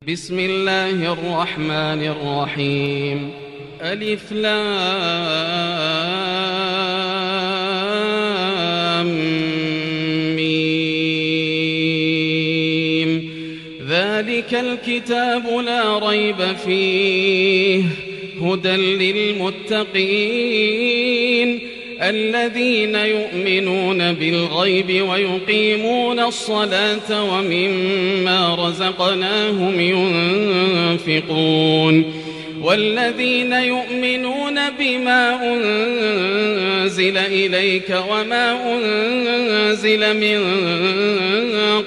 بسم الله الرحمن الرحيم. ألف لام ميم. ذلك الكتاب لا ريب فيه هدى للمتقين الذين يؤمنون بالغيب ويقيمون الصلاة ومما رزقناهم ينفقون والذين يؤمنون بما أنزل إليك وما أنزل من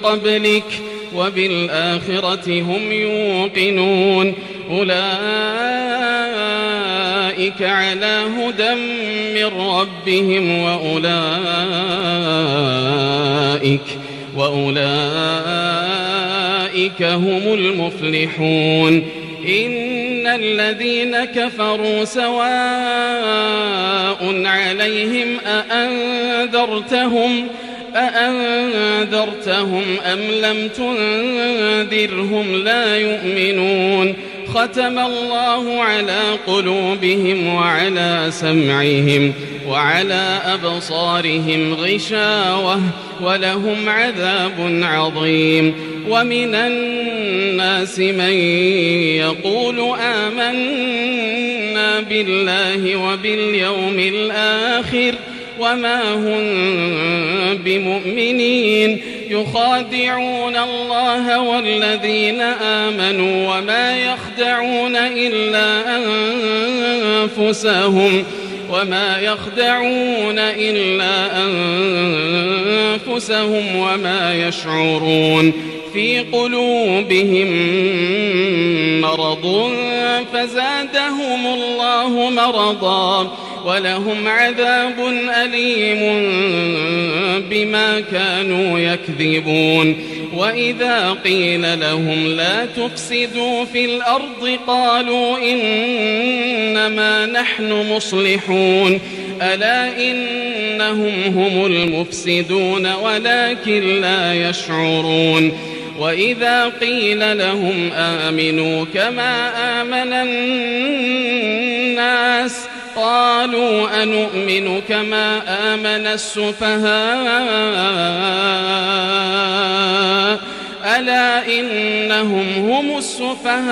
قبلك وبالآخرة هم يوقنون أولئك على هدى من ربهم وأولئك هم المفلحون. إن الذين كفروا سواء عليهم أأنذرتهم أم لم تنذرهم لا يؤمنون. ختم الله على قلوبهم وعلى سمعهم وعلى أبصارهم غشاوة ولهم عذاب عظيم. ومن الناس من يقول آمنا بالله وباليوم الآخر وما هم بمؤمنين يخادعون الله والذين آمنوا وما يخدعون إلا أنفسهم وما يشعرون. في قلوبهم مرض فزادهم الله مرضا ولهم عذاب أليم بما كانوا يكذبون. وإذا قيل لهم لا تفسدوا في الأرض قالوا إنما نحن مصلحون ألا إنهم هم المفسدون ولكن لا يشعرون. وإذا قيل لهم آمنوا كما آمن الناس قالوا أنؤمن كما آمن السفهاء ألا إنهم هم السفهاء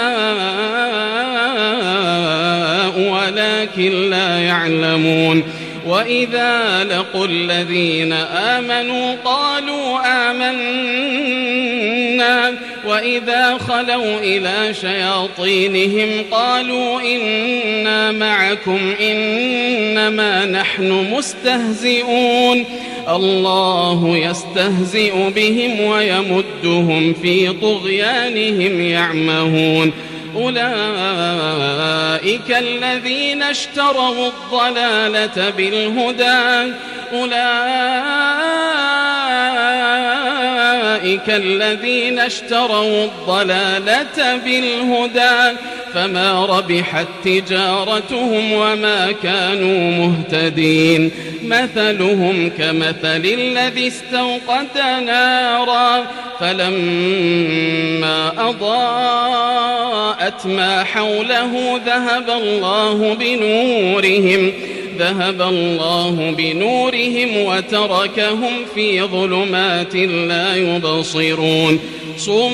ولكن لا يعلمون. وإذا لقوا الذين آمنوا قالوا آمنا وإذا خلوا إلى شياطينهم قالوا إنا معكم إنما نحن مستهزئون. الله يستهزئ بهم ويمدهم في طغيانهم يعمهون. أولئك الذين اشتروا الضلالة بالهدى فما ربحت تجارتهم وما كانوا مهتدين. مثلهم كمثل الذي استوقد نارا فلما أضاءت ما حوله ذهب الله بنورهم وتركهم في ظلمات لا يبصرون. صم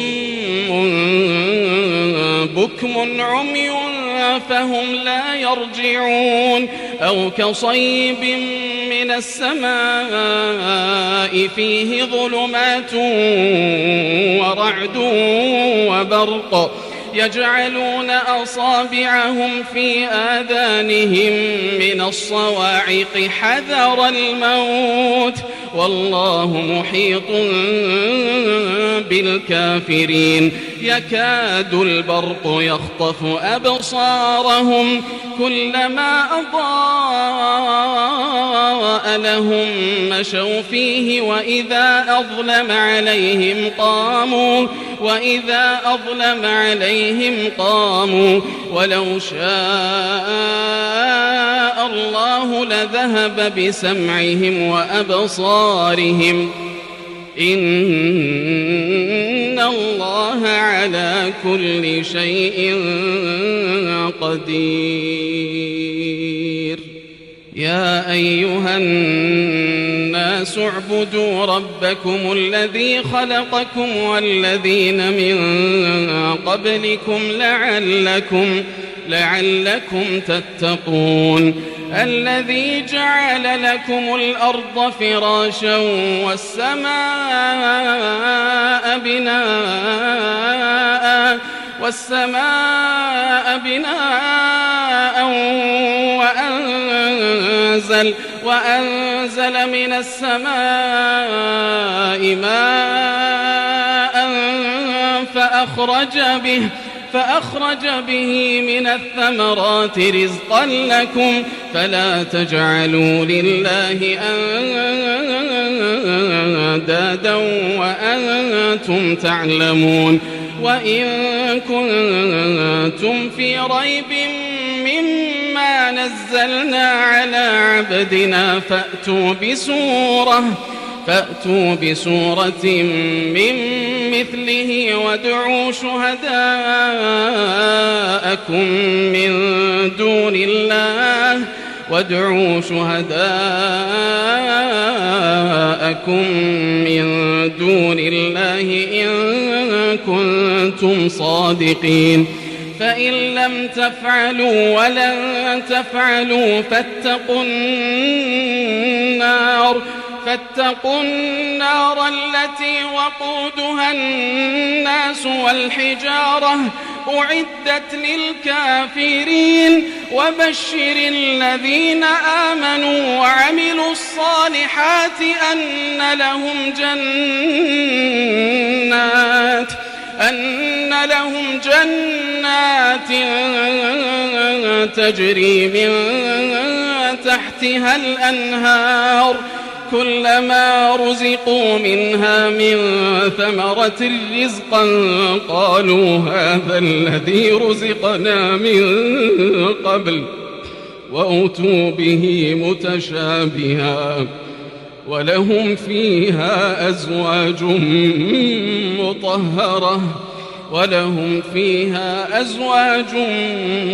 بكم عمي فهم لا يرجعون. أو كصيب من السماء فيه ظلمات ورعد وبرق يجعلون أصابعهم في آذانهم من الصواعق حذر الموت والله محيط بالكافرين. يكاد البرق يخطف أبصارهم كلما أضاء لهم مشوا فيه وإذا أظلم عليهم قاموا ولو شاء الله لذهب بسمعهم وأبصارهم إن الله على كل شيء قدير. يا أيها الناس اعبدوا ربكم الذي خلقكم والذين من قبلكم لعلكم تتقون. الذي جعل لكم الأرض فراشا والسماء بناء وأنزل من السماء ماء فأخرج به من الثمرات رزقا لكم فلا تجعلوا لله أندادا وأنتم تعلمون. وإن كنتم في ريب مما نزلنا على عبدنا فأتوا بسورة من مثله وادعوا شهداءكم من دون الله إن كنتم صادقين. فإن لم تفعلوا ولن تفعلوا فاتقوا النار التي وقودها الناس والحجارة أعدت للكافرين. وبشر الذين آمنوا وعملوا الصالحات أن لهم جنات تجري من تحتها الأنهار كلما رزقوا منها من ثمرة رزقا قالوا هذا الذي رزقنا من قبل وأتوا به متشابها ولهم فيها أزواج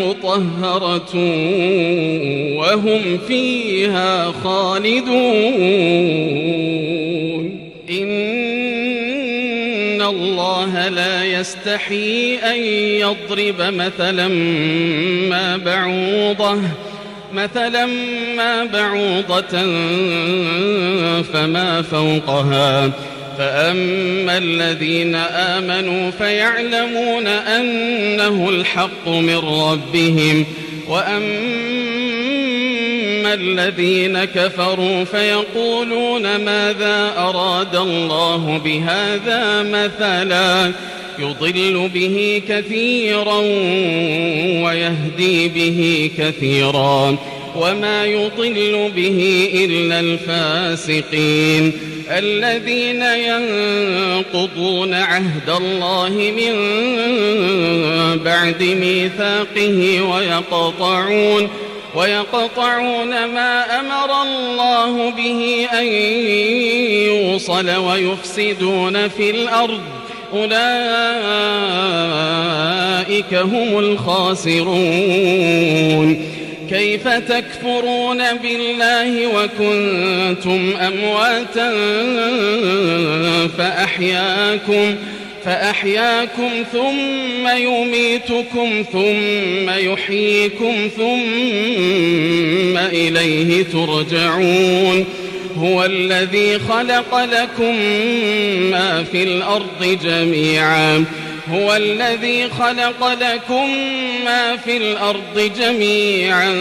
مطهرة وهم فيها خالدون. إن الله لا يستحيي أن يضرب مثلا ما بعوضة فما فوقها فأما الذين آمنوا فيعلمون أنه الحق من ربهم وأما الذين كفروا فيقولون ماذا أراد الله بهذا مثلا يضل به كثيرا ويهدي به كثيرا وما يضل به إلا الفاسقين الذين ينقضون عهد الله من بعد ميثاقه ويقطعون ما أمر الله به أن يوصل ويفسدون في الأرض أولئك هم الخاسرون. كيف تكفرون بالله وكنتم أمواتا فأحياكم ثم يميتكم ثم يحييكم ثم إليه ترجعون. هو الذي خلق لكم ما في الأرض جميعا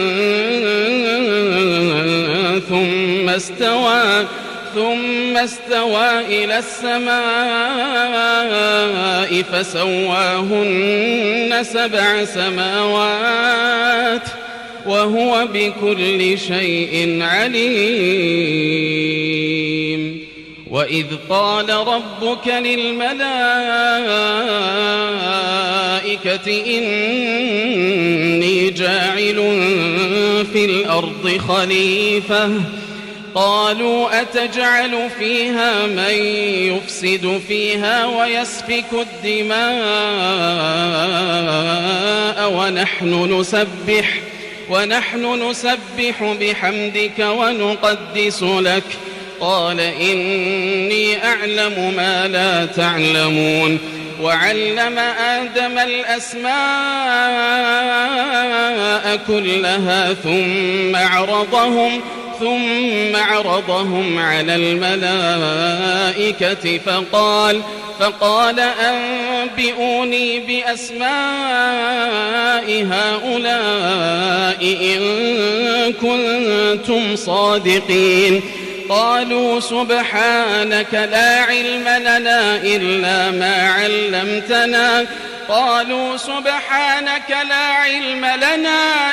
ثم استوى إلى السماء فسواهن 7 سماوات وهو بكل شيء عليم. وإذ قال ربك للملائكة إني جاعل في الأرض خليفة قالوا أتجعل فيها من يفسد فيها ويسفك الدماء ونحن نسبح بحمدك ونقدس لك قال إني أعلم ما لا تعلمون وعلم آدم الأسماء كلها ثم عرضهم على الملائكة فقال أنبئوني بأسماء هؤلاء إن كنتم صادقين قالوا سبحانك لا علم لنا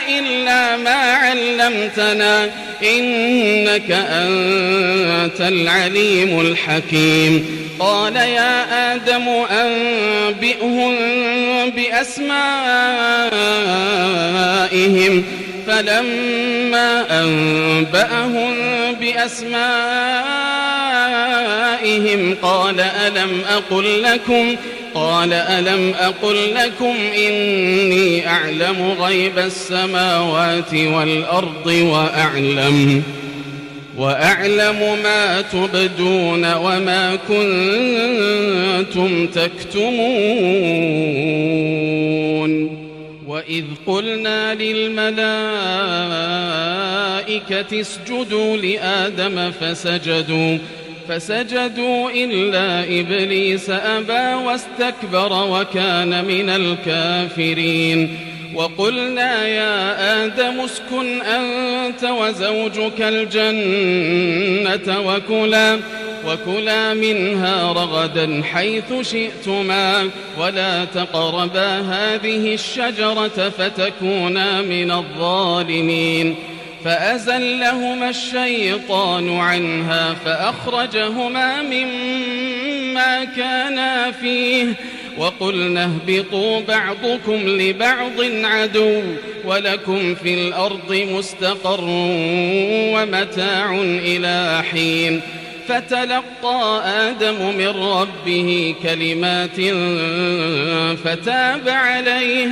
إلا ما علمتنا إنك أنت العليم الحكيم قال يا آدم أنبئهم بأسمائهم فلما أنبأهم بأسمائهم قال ألم أقل لكم إني أعلم غيب السماوات والأرض وأعلم ما تبدون وما كنتم تكتمون وإذ قلنا للملائكة اسجدوا لآدم فسجدوا إلا إبليس أبى واستكبر وكان من الكافرين وقلنا يا آدم اسكن أنت وزوجك الجنة وكلا منها رغدا حيث شئتما ولا تقربا هذه الشجرة فتكونا من الظالمين فأزلهما الشيطان عنها فأخرجهما مما كانا فيه وقلنا اهبطوا بعضكم لبعض عدو ولكم في الأرض مستقر ومتاع إلى حين فتلقى آدم من ربه كلمات فتاب عليه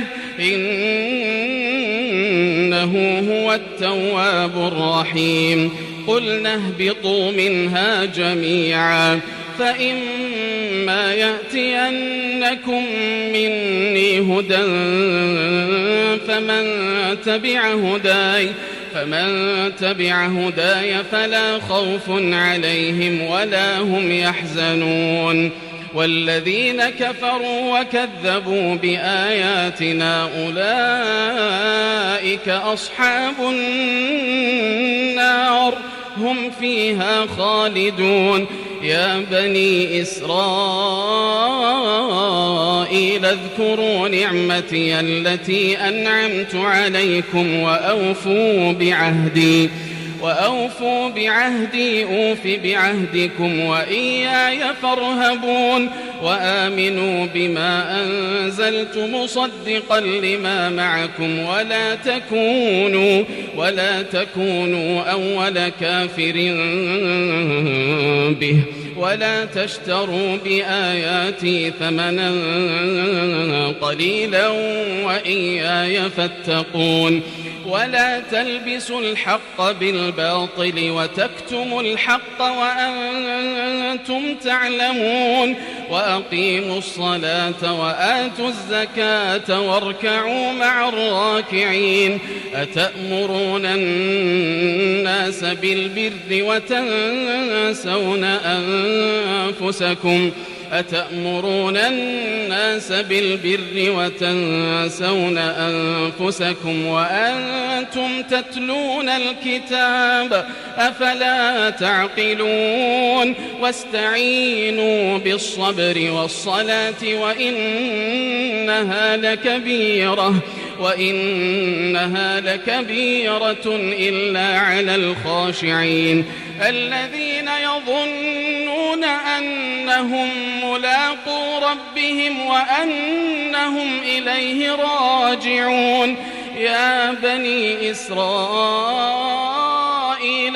إنه هو التواب الرحيم قلنا اهبطوا منها جميعا فإما يأتينكم مني هدى فمن تبع هداي فلا خوف عليهم ولا هم يحزنون والذين كفروا وكذبوا بآياتنا أولئك أصحاب النار هم فيها خالدون يا بني إسرائيل اذكروا نعمتي التي أنعمت عليكم وأوفوا بعهدي أوف بعهدكم وإياي فارهبون وآمنوا بما أنزلت مصدقا لما معكم ولا تكونوا أول كافر به ولا تشتروا بآياتي ثمنا قليلا وإياي فاتقون ولا تلبسوا الحق بالباطل وتكتموا الحق وأنتم تعلمون وأقيموا الصلاة وآتوا الزكاة واركعوا مع الراكعين أتأمرون الناس بالبر وتنسون أنفسكم وأنتم تتلون الكتاب أفلا تعقلون واستعينوا بالصبر والصلاة وإنها لكبيرة إلا على الخاشعين الذين يظنون أنهم ملاقو ربهم وأنهم إليه راجعون يا بني إسرائيل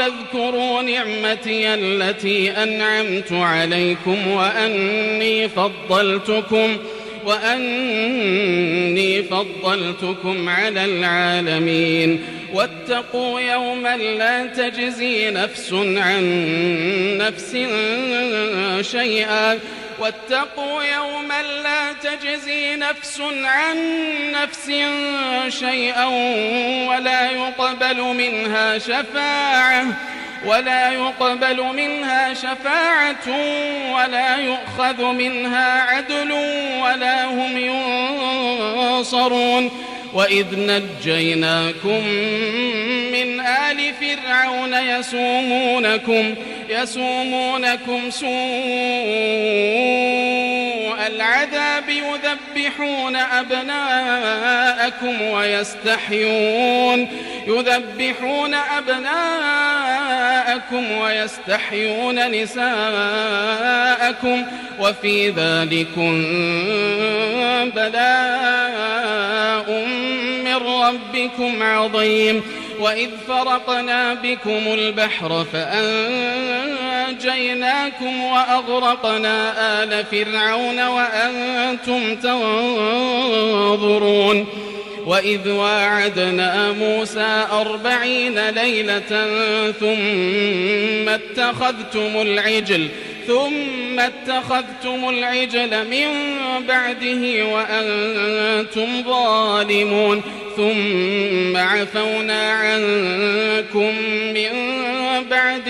قيل اذكروا نعمتي التي أنعمت عليكم وأني فضلتكم على العالمين واتقوا يوما لا تجزي نفس عن نفس شيئا ولا يقبل منها شفاعة ولا يؤخذ منها عدل ولا هم ينصرون وإذ نجيناكم من آل فرعون يسومونكم سوء العذاب يذبحون أبناءكم ويستحيون نساءكم وفي ذلكم بلاء من ربكم عظيم وإذ فرقنا بكم البحر فأنجيناكم وأغرقنا آل فرعون وأنتم تنظرون وإذ واعدنا موسى 40 ليلة ثم اتخذتم العجل من بعده وأنتم ظالمون ثم عفونا عنكم من بعد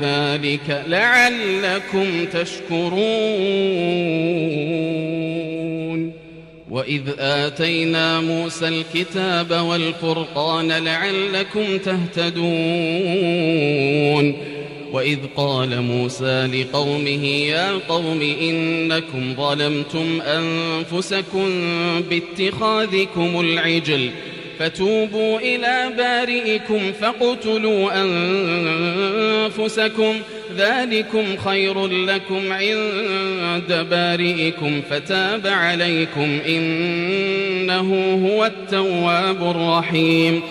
ذلك لعلكم تشكرون وإذ آتينا موسى الكتاب والفرقان لعلكم تهتدون وإذ قال موسى لقومه يا قوم إنكم ظلمتم أنفسكم باتخاذكم العجل فتوبوا إلى بارئكم فاقتلوا أنفسكم ذلكم خير لكم عند بارئكم فتاب عليكم إنه هو التواب الرحيم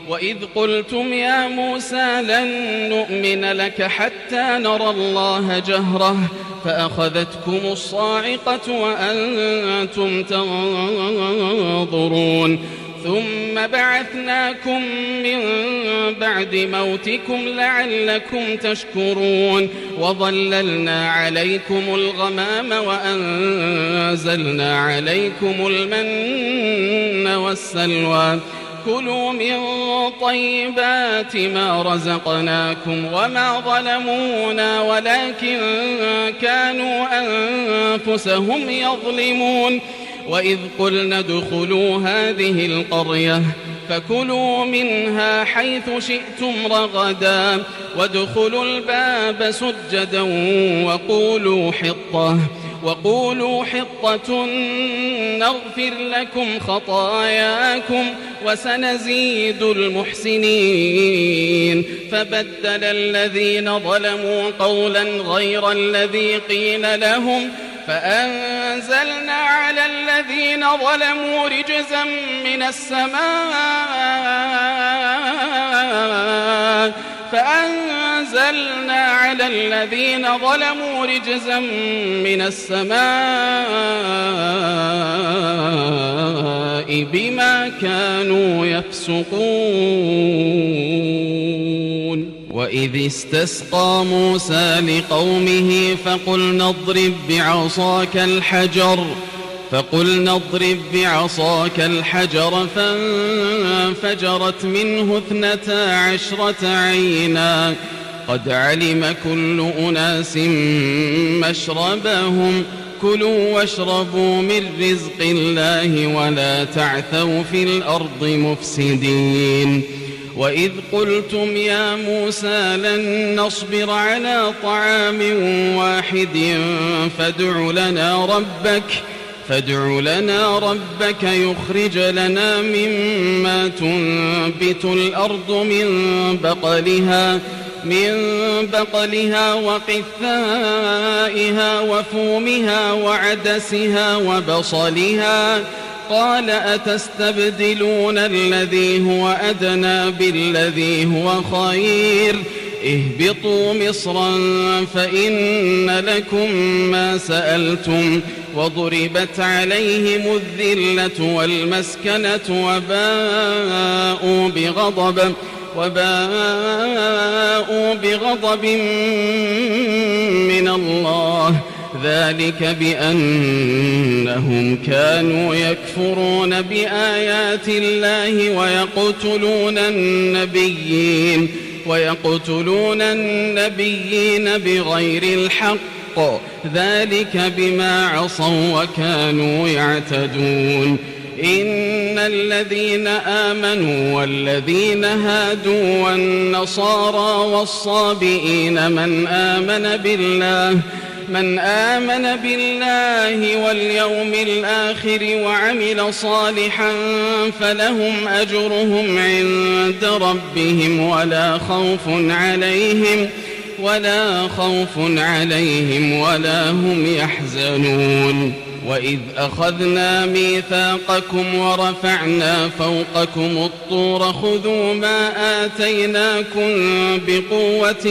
وإذ قلتم يا موسى لن نؤمن لك حتى نرى الله جهرة فأخذتكم الصاعقة وأنتم تنظرون ثم بعثناكم من بعد موتكم لعلكم تشكرون وظللنا عليكم الغمام وأنزلنا عليكم المن والسلوى كلوا من طيبات ما رزقناكم وما ظلمونا ولكن كانوا أنفسهم يظلمون وإذ قلنا ادخلوا هذه القرية فكلوا منها حيث شئتم رغدا وادخلوا الباب سجدا وقولوا حطة نغفر لكم خطاياكم وسنزيد المحسنين فبدل الذين ظلموا قولا غير الذي قيل لهم فأنزلنا على الذين ظلموا رجزا من السماء بما كانوا يفسقون وإذ استسقى موسى لقومه فقلنا اضرب بعصاك الحجر فانفجرت منه 12 عينا قد علم كل أناس مشربهم كلوا واشربوا من رزق الله ولا تعثوا في الأرض مفسدين وإذ قلتم يا موسى لن نصبر على طعام واحد فادع لنا ربك يخرج لنا مما تنبت الأرض من من بقلها وقثائها وفومها وعدسها وبصلها قال أتستبدلون الذي هو أدنى بالذي هو خير اهبطوا مصرا فإن لكم ما سألتم وضربت عليهم الذلة والمسكنة وباءوا بغضب من الله ذلك بأنهم كانوا يكفرون بآيات الله ويقتلون النبيين بغير الحق ذلك بما عصوا وكانوا يعتدون إن الذين آمنوا والذين هادوا والنصارى والصابئين من آمن بالله واليوم الآخر وعمل صالحا فلهم أجرهم عند ربهم ولا خوف عليهم ولا هم يحزنون وإذ أخذنا ميثاقكم ورفعنا فوقكم الطور خذوا ما آتيناكم بقوة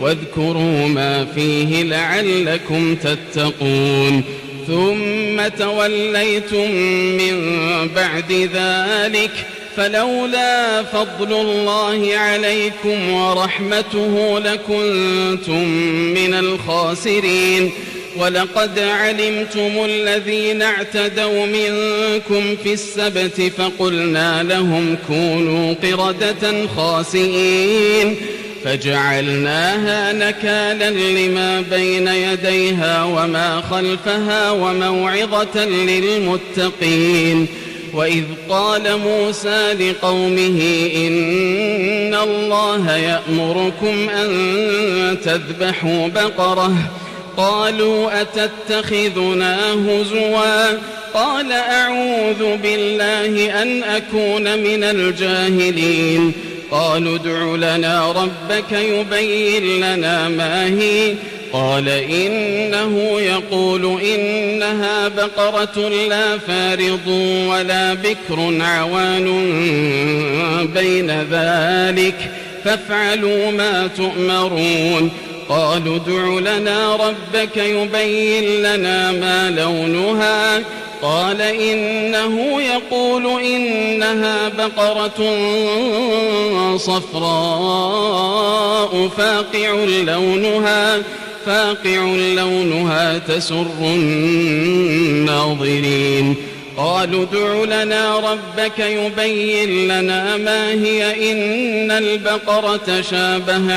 واذكروا ما فيه لعلكم تتقون ثم توليتم من بعد ذلك فلولا فضل الله عليكم ورحمته لكنتم من الخاسرين ولقد علمتم الذين اعتدوا منكم في السبت فقلنا لهم كونوا قردة خاسئين فجعلناها نكالا لما بين يديها وما خلفها وموعظة للمتقين وإذ قال موسى لقومه إن الله يأمركم أن تذبحوا بقرة قالوا أتتخذنا هزوا قال أعوذ بالله أن أكون من الجاهلين قالوا ادع لنا ربك يبين لنا ما هي قال إنه يقول إنها بقرة لا فارض ولا بكر عوان بين ذلك فافعلوا ما تؤمرون قالوا ادع لنا ربك يبين لنا ما لونها قال إنه يقول إنها بقرة صفراء فاقع لونها تسر الناظرين قالوا ادع لنا ربك يبين لنا ما هي إن البقرة شابه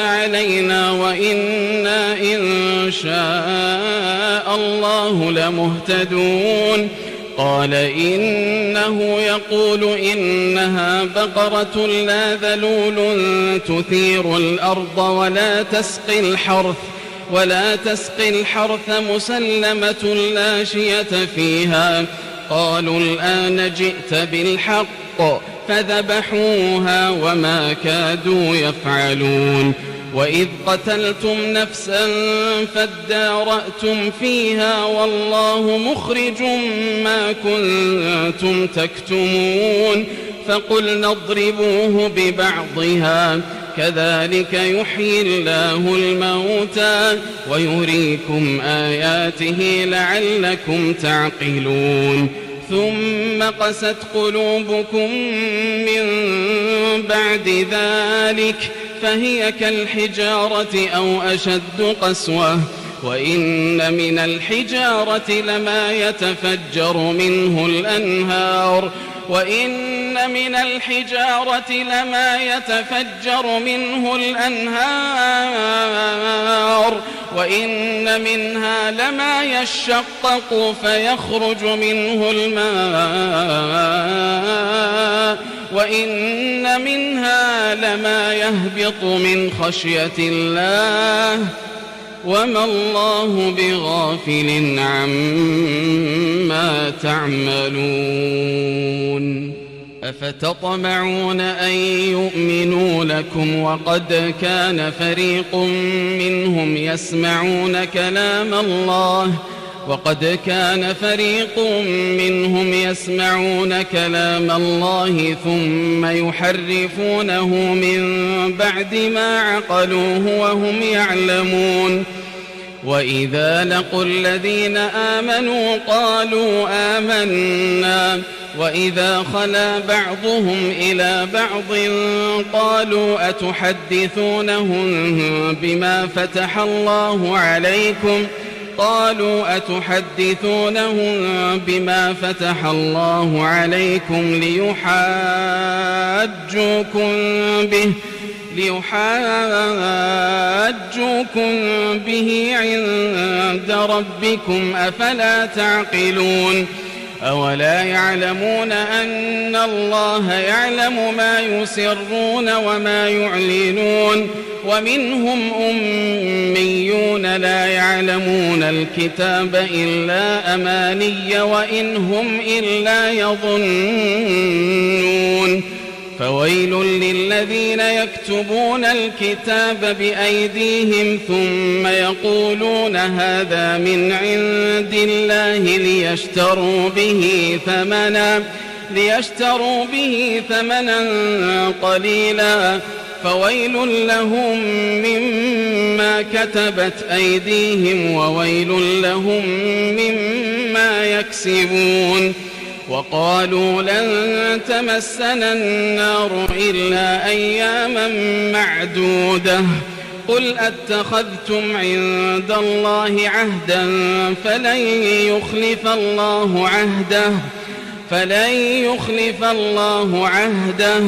علينا وإنا إن شاء الله لمهتدون قال إنه يقول إنها بقرة لا ذلول تثير الأرض ولا تسقي الحرث مسلمة لا شية فيها قالوا الآن جئت بالحق فذبحوها وما كادوا يفعلون وإذ قتلتم نفسا فادارأتم فيها والله مخرج ما كنتم تكتمون فقلنا اضربوه ببعضها كذلك يحيي الله الموتى ويريكم آياته لعلكم تعقلون ثم قست قلوبكم من بعد ذلك فهي كالحجارة أو أشد قسوة وإن من الحجارة لما يتفجر منه الأنهار وإن منها لما يشقق فيخرج منه الماء وإن منها لما يهبط من خشية الله وما الله بغافل عما تعملون أفتطمعون أن يؤمنوا لكم وقد كان فريق منهم يسمعون كلام الله ثم يحرفونه من بعد ما عقلوه وهم يعلمون وإذا لقوا الذين آمنوا قالوا آمنا وإذا خلا بعضهم إلى بعض قالوا أتحدثونهم بما فتح الله عليكم ليحاجوكم به عند ربكم أفلا تعقلون أولا يعلمون أن الله يعلم ما يسرون وما يعلنون ومنهم أميون لا يعلمون الكتاب إلا أماني وإن هم إلا يظنون فويل للذين يكتبون الكتاب بأيديهم ثم يقولون هذا من عند الله ليشتروا به ثمنا قليلا فويل لهم مما كتبت أيديهم وويل لهم مما يكسبون وقالوا لن تمسنا النار إلا أياما معدودة قل أتخذتم عند الله عهدا فلن يخلف الله عهده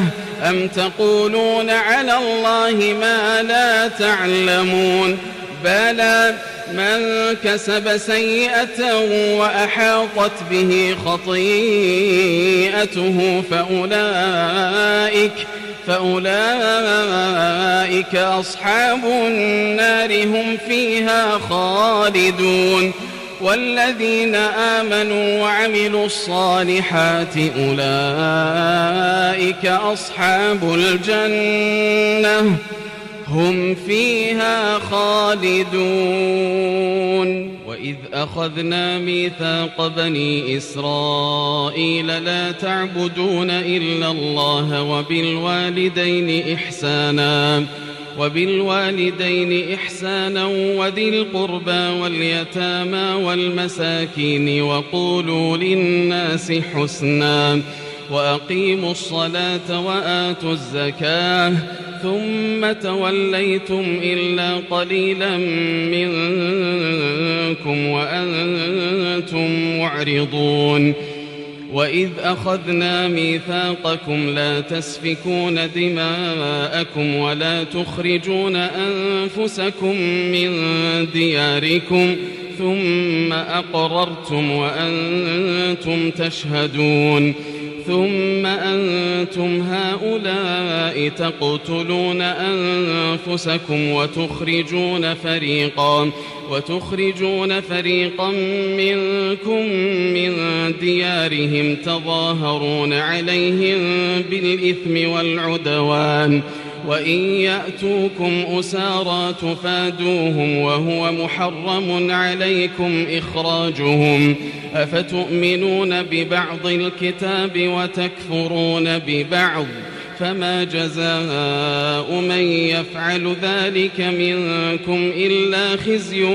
أم تقولون على الله ما لا تعلمون بلى من كسب سيئة وأحاطت به خطيئته فأولئك أصحاب النار هم فيها خالدون والذين آمنوا وعملوا الصالحات أولئك أصحاب الجنة هم فيها خالدون وإذ أخذنا ميثاق بني إسرائيل لا تعبدون إلا الله وبالوالدين إحسانا وذي القربى واليتامى والمساكين وقولوا للناس حسنا وأقيموا الصلاة وآتوا الزكاة ثم توليتم إلا قليلا منكم وأنتم معرضون وإذ أخذنا ميثاقكم لا تسفكون دماءكم ولا تخرجون أنفسكم من دياركم ثم أقررتم وأنتم تشهدون ثم أنتم هؤلاء تقتلون أنفسكم وتخرجون فريقا منكم من ديارهم تظاهرون عليهم بالإثم والعدوان وإن يأتوكم أسارى تفادوهم وهو محرم عليكم إخراجهم أفتؤمنون ببعض الكتاب وتكفرون ببعض فما جزاء من يفعل ذلك منكم إلا خزي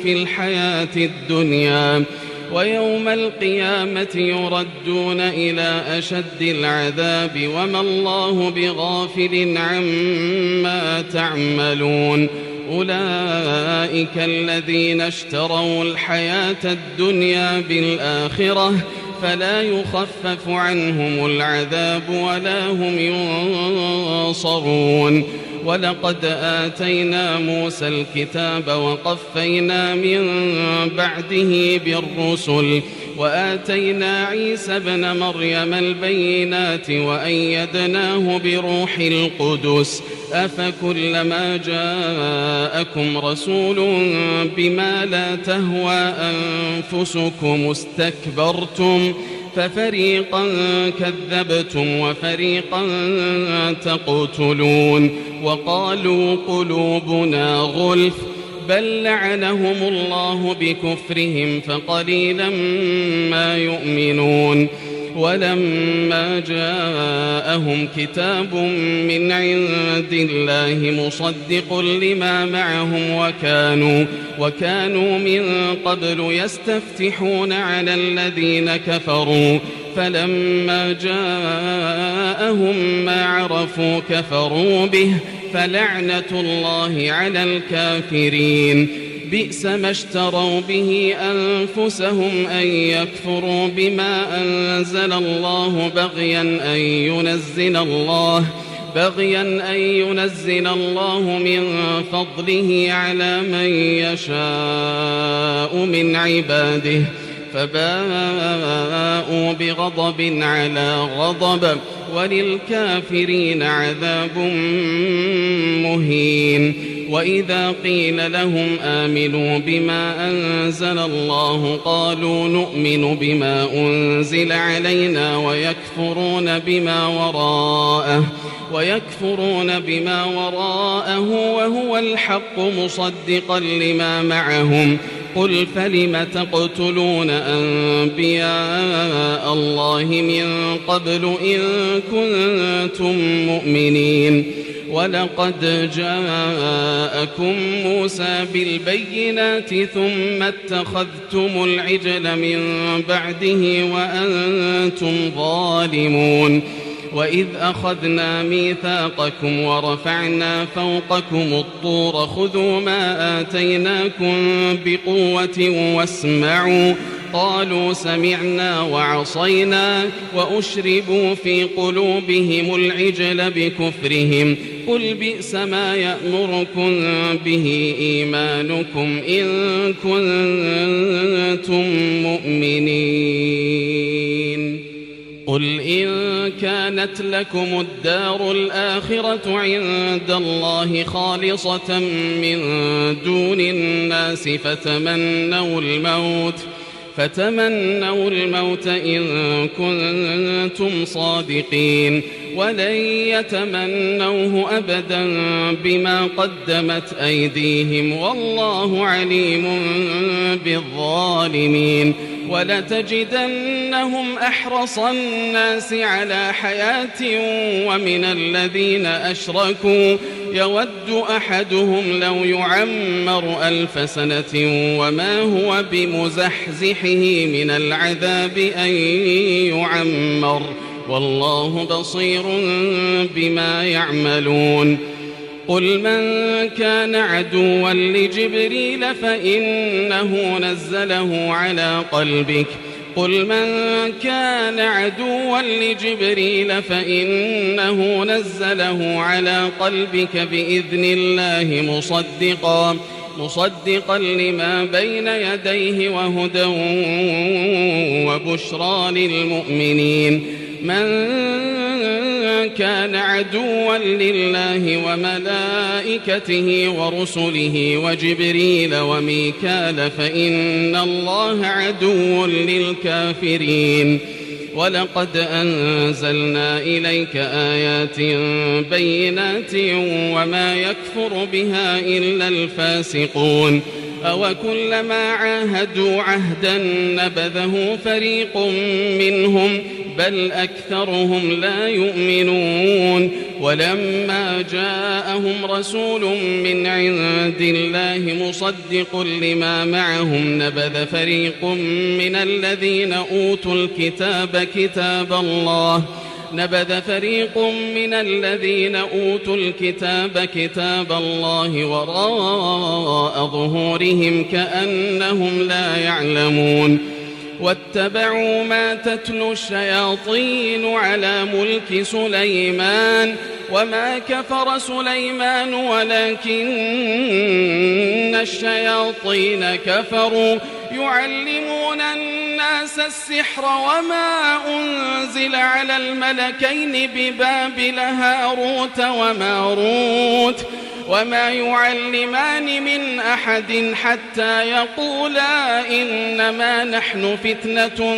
في الحياة الدنيا ويوم القيامة يردون إلى أشد العذاب وما الله بغافل عما تعملون أولئك الذين اشتروا الحياة الدنيا بالآخرة فلا يخفف عنهم العذاب ولا هم ينصرون ولقد آتينا موسى الكتاب وقفينا من بعده بالرسل وآتينا عيسى ابن مريم البينات وأيدناه بروح القدس أفكلما جاءكم رسول بما لا تهوى أنفسكم استكبرتم ففريقا كذبتم وفريقا تقتلون وقالوا قلوبنا غلف بل لعنهم الله بكفرهم فقليلا ما يؤمنون ولما جاءهم كتاب من عند الله مصدق لما معهم وكانوا من قبل يستفتحون على الذين كفروا فلما جاءهم ما عرفوا كفروا به فلعنة الله على الكافرين بئس ما اشتروا به أنفسهم أن يكفروا بما أنزل الله بغيا أن ينزل الله من فضله على من يشاء من عباده فباءوا بغضب على غضب وللكافرين عذاب مهين وإذا قيل لهم آمنوا بما أنزل الله قالوا نؤمن بما أنزل علينا ويكفرون بما وراءه وهو الحق مصدقا لما معهم قل فلم تقتلون أنبياء الله من قبل إن كنتم مؤمنين ولقد جاءكم موسى بالبينات ثم اتخذتم العجل من بعده وأنتم ظالمون وإذ أخذنا ميثاقكم ورفعنا فوقكم الطور خذوا ما آتيناكم بقوة واسمعوا قالوا سمعنا وعصينا وأشربوا في قلوبهم العجل بكفرهم قل بئس ما يأمركم به إيمانكم إن كنتم مؤمنين قل إن كانت لكم الدار الآخرة عند الله خالصة من دون الناس فتمنوا الموت إن كنتم صادقين ولن يتمنوه أبدا بما قدمت أيديهم والله عليم بالظالمين ولتجدنهم أحرص الناس على حياة ومن الذين أشركوا يود أحدهم لو يعمر 1000 سنة وما هو بمزحزحه من العذاب أن يعمر والله بصير بما يعملون قل من كان عدوا لجبريل فإنه نزله على قلبك بإذن الله مصدقا لما بين يديه وهدى وبشرى للمؤمنين من كان عدوا لله وملائكته ورسله وجبريل وميكال فإن الله عدو للكافرين ولقد أنزلنا إليك آيات بينات وما يكفر بها إلا الفاسقون أوكلما عاهدوا عهدا نبذه فريق منهم بل أكثرهم لا يؤمنون ولما جاءهم رسول من عند الله مصدق لما معهم نبذ فريق من الذين أوتوا الكتاب كتاب الله وراء ظهورهم كأنهم لا يعلمون واتبعوا ما تتلو الشياطين على ملك سليمان وما كفر سليمان ولكن الشياطين كفروا يعلمون الناس السحر وما أنزل على الملكين ببابل هاروت وماروت وما يعلمان من أحد حتى يقولا إنما نحن فتنة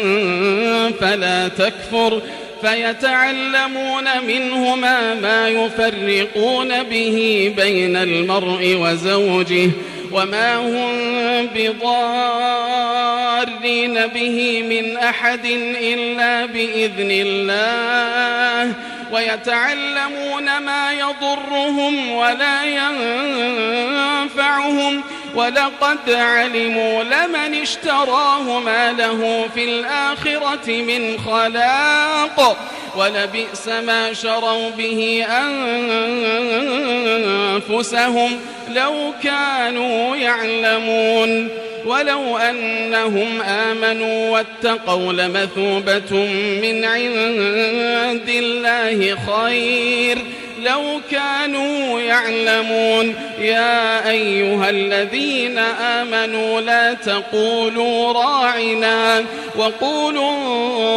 فلا تكفر فيتعلمون منهما ما يفرقون به بين المرء وزوجه وما هم بضارين به من أحد إلا بإذن الله ويتعلمون ما يضرهم ولا ينفعهم ولقد علموا لمن اشتراه ما له في الآخرة من خلاق ولبئس ما شروا به أنفسهم لو كانوا يعلمون ولو أنهم آمنوا واتقوا لمثوبة من عند الله خير لو كانوا يعلمون يا أيها الذين آمنوا لا تقولوا راعنا وقولوا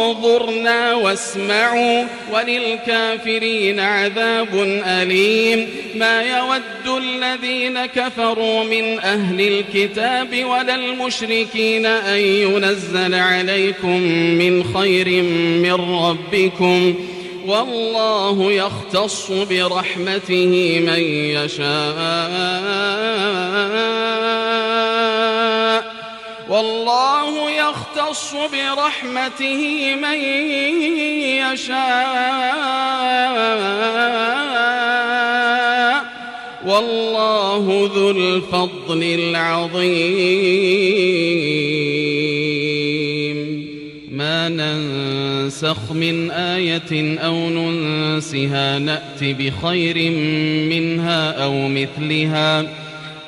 انظرنا واسمعوا وللكافرين عذاب أليم ما يود الذين كفروا من أهل الكتاب ولا المشركين أن ينزل عليكم من خير من ربكم والله يختص برحمته من يشاء والله يختص برحمته من يشاء والله ذو الفضل العظيم ما ننسخ من آية أو ننسها نأت بخير منها أو مثلها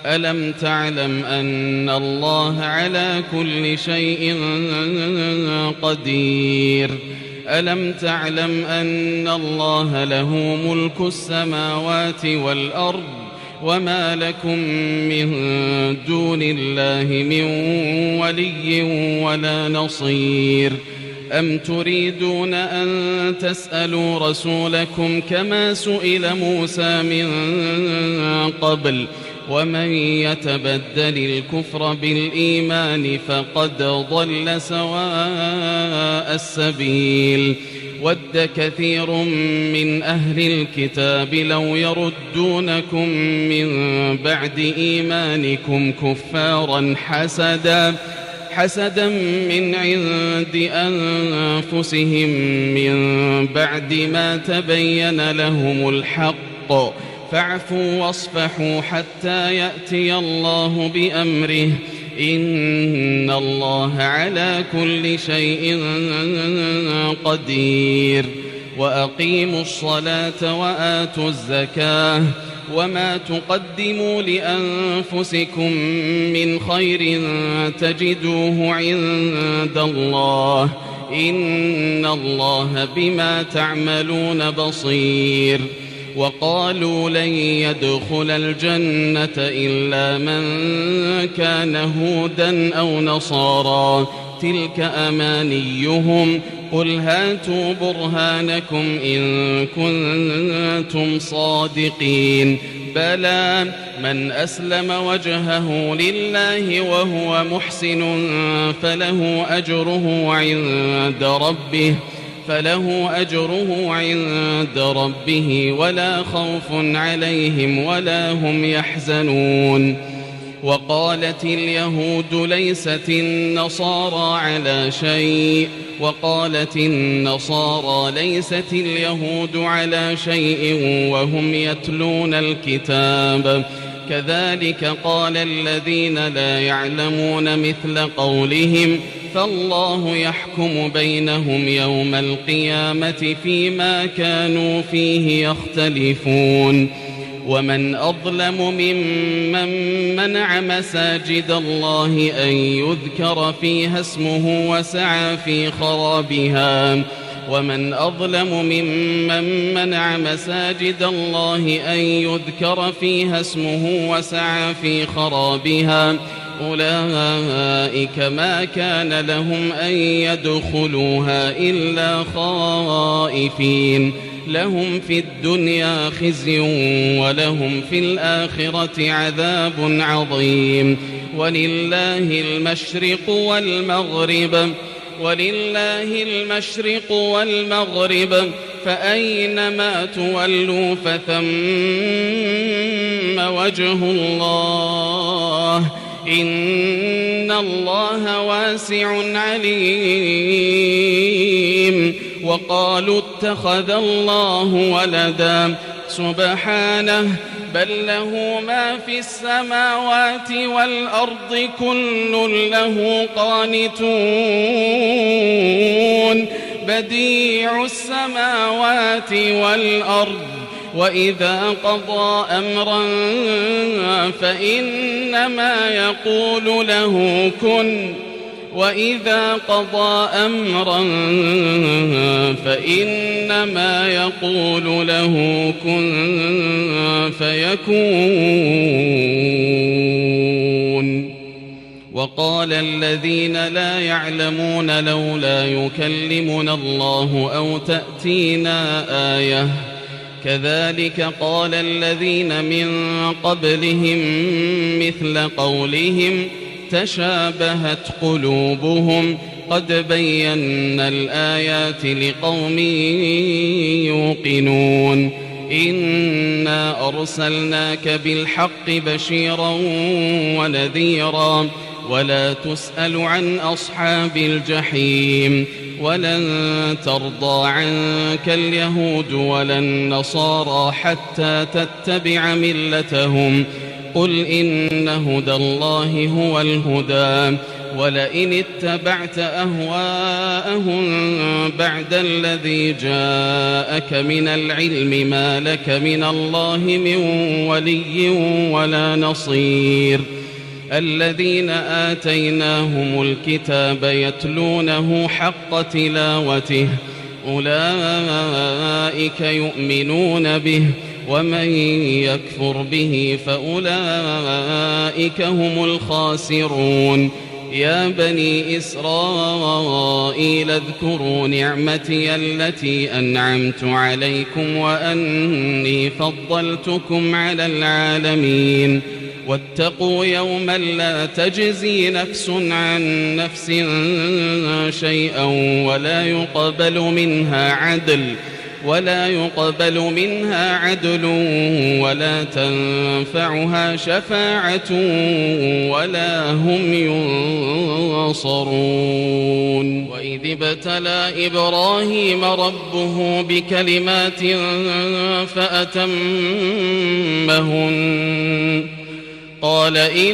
ألم تعلم أن الله على كل شيء قدير ألم تعلم أن الله له ملك السماوات والأرض وما لكم من دون الله من ولي ولا نصير أم تريدون أن تسألوا رسولكم كما سئل موسى من قبل ومن يتبدل الكفر بالإيمان فقد ضل سواء السبيل ود كثير من أهل الكتاب لو يردونكم من بعد إيمانكم كفارا حسدا من عند أنفسهم من بعد ما تبين لهم الحق فاعفوا واصفحوا حتى يأتي الله بأمره إن الله على كل شيء قدير وأقيموا الصلاة وآتوا الزكاة وما تقدموا لأنفسكم من خير تجدوه عند الله إن الله بما تعملون بصير وقالوا لن يدخل الجنة إلا من كان هودا أو نصارى تلك أمانيهم قل هاتوا برهانكم إن كنتم صادقين بلى من أسلم وجهه لله وهو محسن فله أجره عند ربه ولا خوف عليهم ولا هم يحزنون وقالت اليهود ليست النصارى على شيء وقالت النصارى ليست اليهود على شيء وهم يتلون الكتاب كذلك قال الذين لا يعلمون مثل قولهم فالله يحكم بينهم يوم القيامة فيما كانوا فيه يختلفون ومن أظلم ممن منع مساجد الله أن يذكر فيها اسمه وسعى في خرابها ومن أظلم ممن منع مساجد الله أن يذكر فيها اسمه وسعى في خرابها أولئك ما كان لهم أن يدخلوها إلا خائفين لهم في الدنيا خزي ولهم في الآخرة عذاب عظيم ولله المشرق والمغرب فأينما تولوا فثم وجه الله إن الله واسع عليم وقالوا اتخذ الله ولدا سبحانه بل له ما في السماوات والأرض كل له قانتون بديع السماوات والأرض وإذا قضى أمرا فإنما يقول له كن فيكون وقال الذين لا يعلمون لولا يكلمنا الله أو تأتينا آية كذلك قال الذين من قبلهم مثل قولهم تشابهت قلوبهم قد بينا الآيات لقوم يوقنون إنا أرسلناك بالحق بشيرا ونذيرا ولا تسأل عن أصحاب الجحيم ولن ترضى عنك اليهود ولا النصارى حتى تتبع ملتهم قل إن هدى الله هو الهدى ولئن اتبعت أهواءهم بعد الذي جاءك من العلم ما لك من الله من ولي ولا نصير الذين آتيناهم الكتاب يتلونه حق تلاوته أولئك يؤمنون به ومن يكفر به فأولئك هم الخاسرون يا بني إسرائيل اذكروا نعمتي التي أنعمت عليكم وأني فضلتكم على العالمين واتقوا يوما لا تجزي نفس عن نفس شيئا ولا يقبل منها عدل ولا تنفعها شفاعة ولا هم ينصرون وإذ ابتلى إبراهيم ربه بكلمات فأتمهن قال إني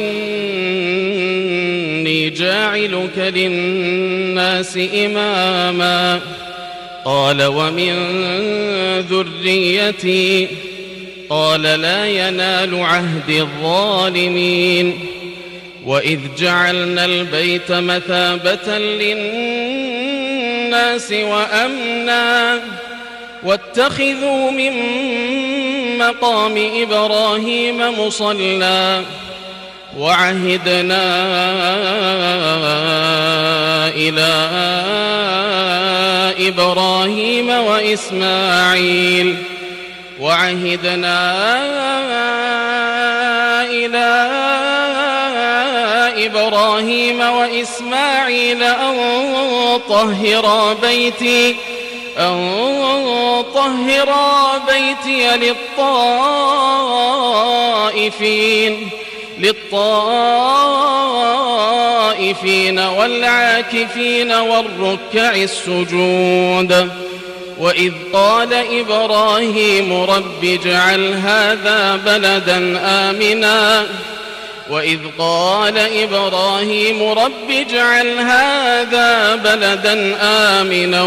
جاعلك للناس إماما قال ومن ذريتي قال لا ينال عهد الظالمين وإذ جعلنا البيت مثابة للناس وأمنا واتخذوا من مقام إبراهيم مصلى وعهدنا إلى إبراهيم وإسماعيل أن طهرا بيتي للطائفين والعاكفين والركع السجود وإذ قال إبراهيم رب اجعل هذا بلدا آمنا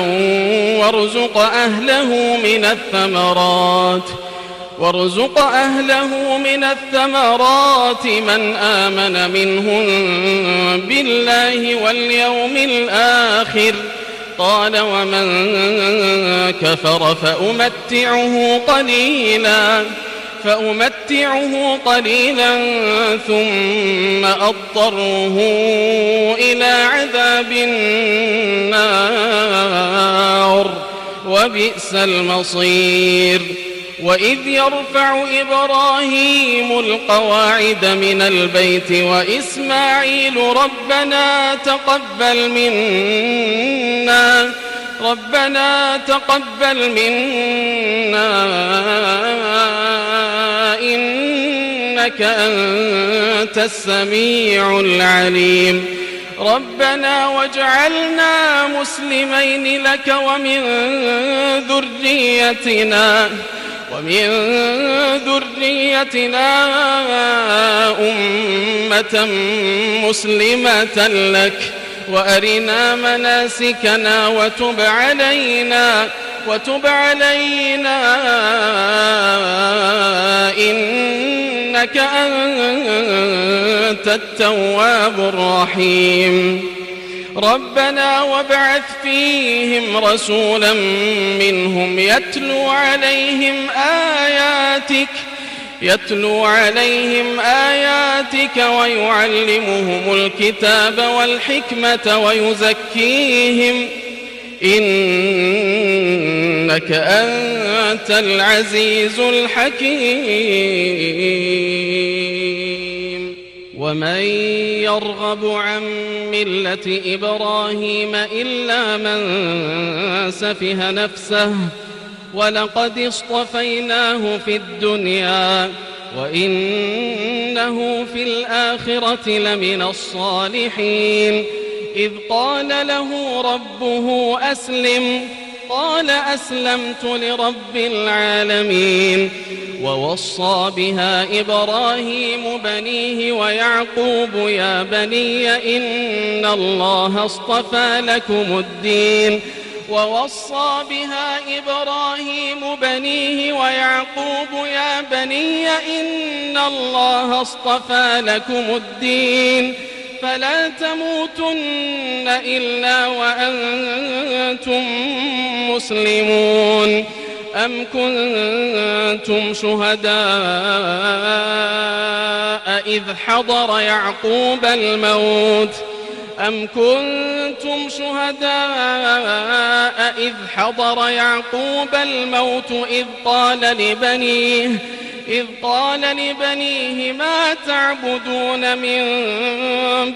وارزق أهله من الثمرات وارزق أهله من الثمرات من آمن منهم بالله واليوم الآخر. قال ومن كفر فأمتعه قليلا ثم أضطره إلى عذاب النار وبئس المصير. وإذ يرفع إبراهيم القواعد من البيت وإسماعيل ربنا تقبل منا إنك أنت السميع العليم. ربنا واجعلنا مسلمين لك ومن ذريتنا أمة مسلمة لك وأرنا مناسكنا وتب علينا إنك أنت التواب الرحيم. ربنا وابعث فيهم رسولا منهم يتلو عليهم آياتك ويعلمهم الكتاب والحكمة ويزكيهم إنك أنت العزيز الحكيم. ومن يرغب عن ملة إبراهيم إلا من سفه نفسه ولقد اصطفيناه في الدنيا وإنه في الآخرة لمن الصالحين. إذ قال له ربه أسلم قال أسلمت لرب العالمين. ووصى بها إبراهيم بنيه ويعقوب يا بني إن الله اصطفى لكم الدين. ووصى بها إبراهيم بنيه ويعقوب يا بني إن الله اصطفى لكم الدين فلا تموتن إلا وأنتم مسلمون. أم كنتم شهداء إذ حضر يعقوب الموت إذ قال لبنيه ما تعبدون من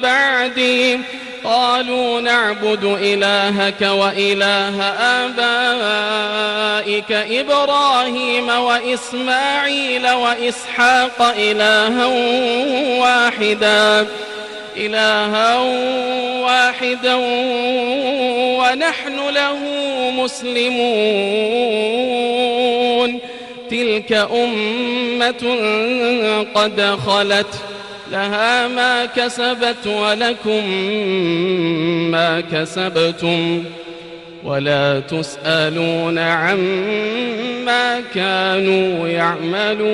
بعدي قالوا نعبد إلهك وإله آبائك إبراهيم وإسماعيل وإسحاق إلها واحدا ونحن له مسلمون. تلك أمة قد خلت لها ما كسبت ولكم ما كسبتم ولا تسألون عما كانوا يعملون.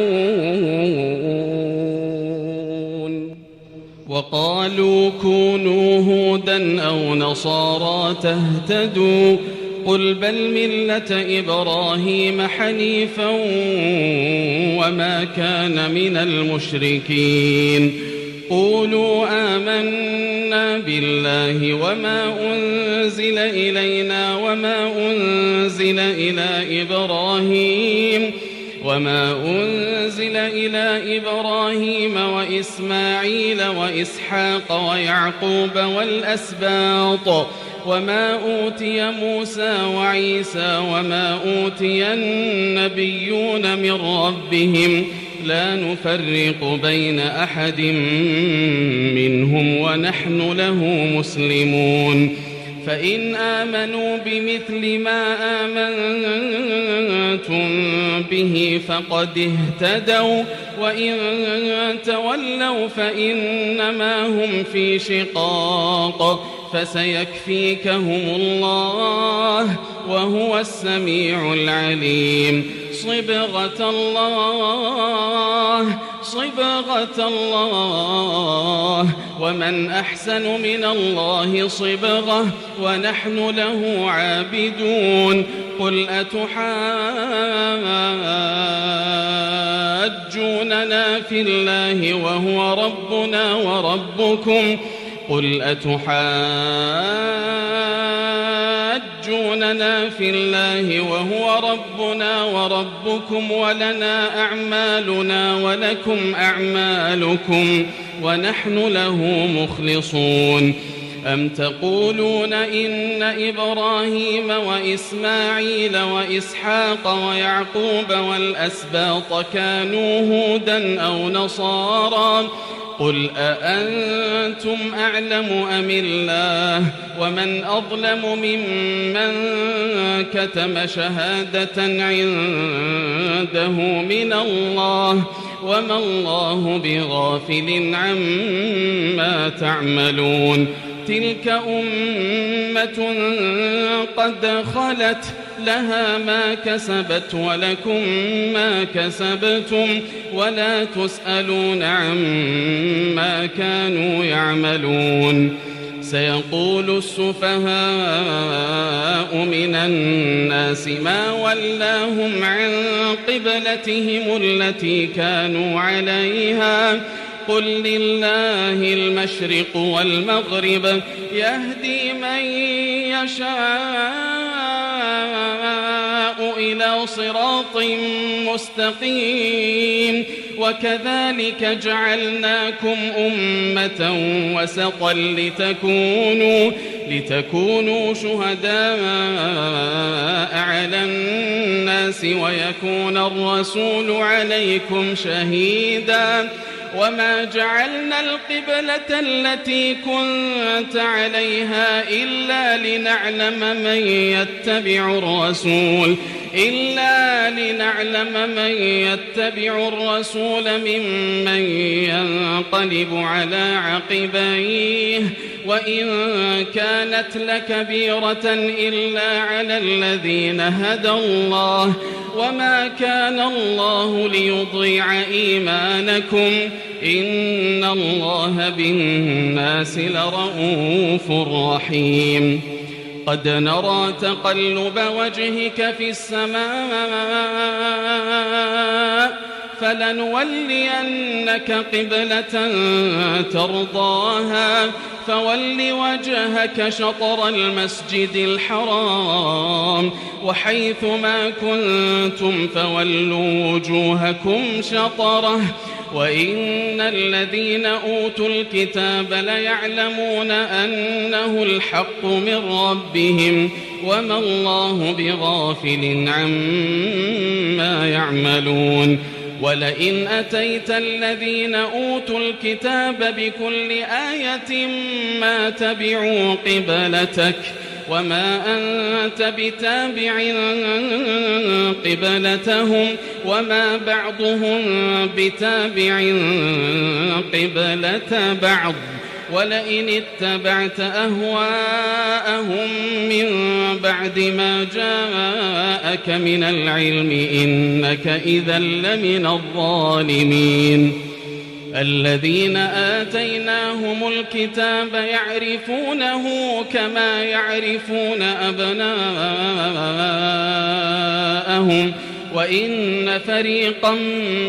وقالوا كونوا هودا أو نصارى تهتدوا قل بل ملة إبراهيم حنيفا وما كان من المشركين. قولوا آمنا بالله وما أنزل إلينا وما أنزل إلى إبراهيم وإسماعيل وإسحاق ويعقوب والأسباط وما أوتي موسى وعيسى وما أوتي النبيون من ربهم لا نفرق بين أحد منهم ونحن له مسلمون. فإن آمنوا بمثل ما آمنتم به فقد اهتدوا وإن تولوا فإنما هم في شقاق فسيكفيكهم الله وهو السميع العليم. صبغة الله ومن أحسن من الله صبغة ونحن له عابدون قل أتحاجوننا في الله وهو ربنا وربكم ولنا أعمالنا ولكم أعمالكم ونحن له مخلصون أم تقولون إن إبراهيم وإسماعيل وإسحاق ويعقوب والأسباط كانوا هودا أو نصارى قل أأنتم أعلم أم الله ومن أظلم ممن كتم شهادة عنده من الله وما الله بغافل عما تعملون تلك أمة قد خلت لها ما كسبت ولكم ما كسبتم ولا تسألون عما كانوا يعملون سيقول السفهاء من الناس ما ولاهم عن قبلتهم التي كانوا عليها قل لله المشرق والمغرب يهدي من يشاء إلى صراط مستقيم وكذلك جعلناكم أمة وسطا لتكونوا شهداء على الناس ويكون الرسول عليكم شهيدا وما جعلنا القبلة التي كنت عليها إلا لنعلم من يتبع الرسول ممن ينقلب على عقبيه وإن كانت لكبيرة إلا على الذين هدى الله وما كان الله ليضيع إيمانكم إن الله بالناس لرؤوف رحيم قد نرى تقلب وجهك في السماء فلنولينك قبلة ترضاها فول وجهك شطر المسجد الحرام وحيث ما كنتم فولوا وجوهكم شطره وإن الذين أوتوا الكتاب ليعلمون أنه الحق من ربهم وما الله بغافل عما يعملون ولئن أتيت الذين أوتوا الكتاب بكل آية ما تبعوا قبلتك وما أنت بتابع قبلتهم وما بعضهم بتابع قبلة بعض ولئن اتبعت أهواءهم من بعد ما جاءك من العلم إنك إذا لمن الظالمين الذين آتيناهم الكتاب يعرفونه كما يعرفون أبناءهم وإن فريقا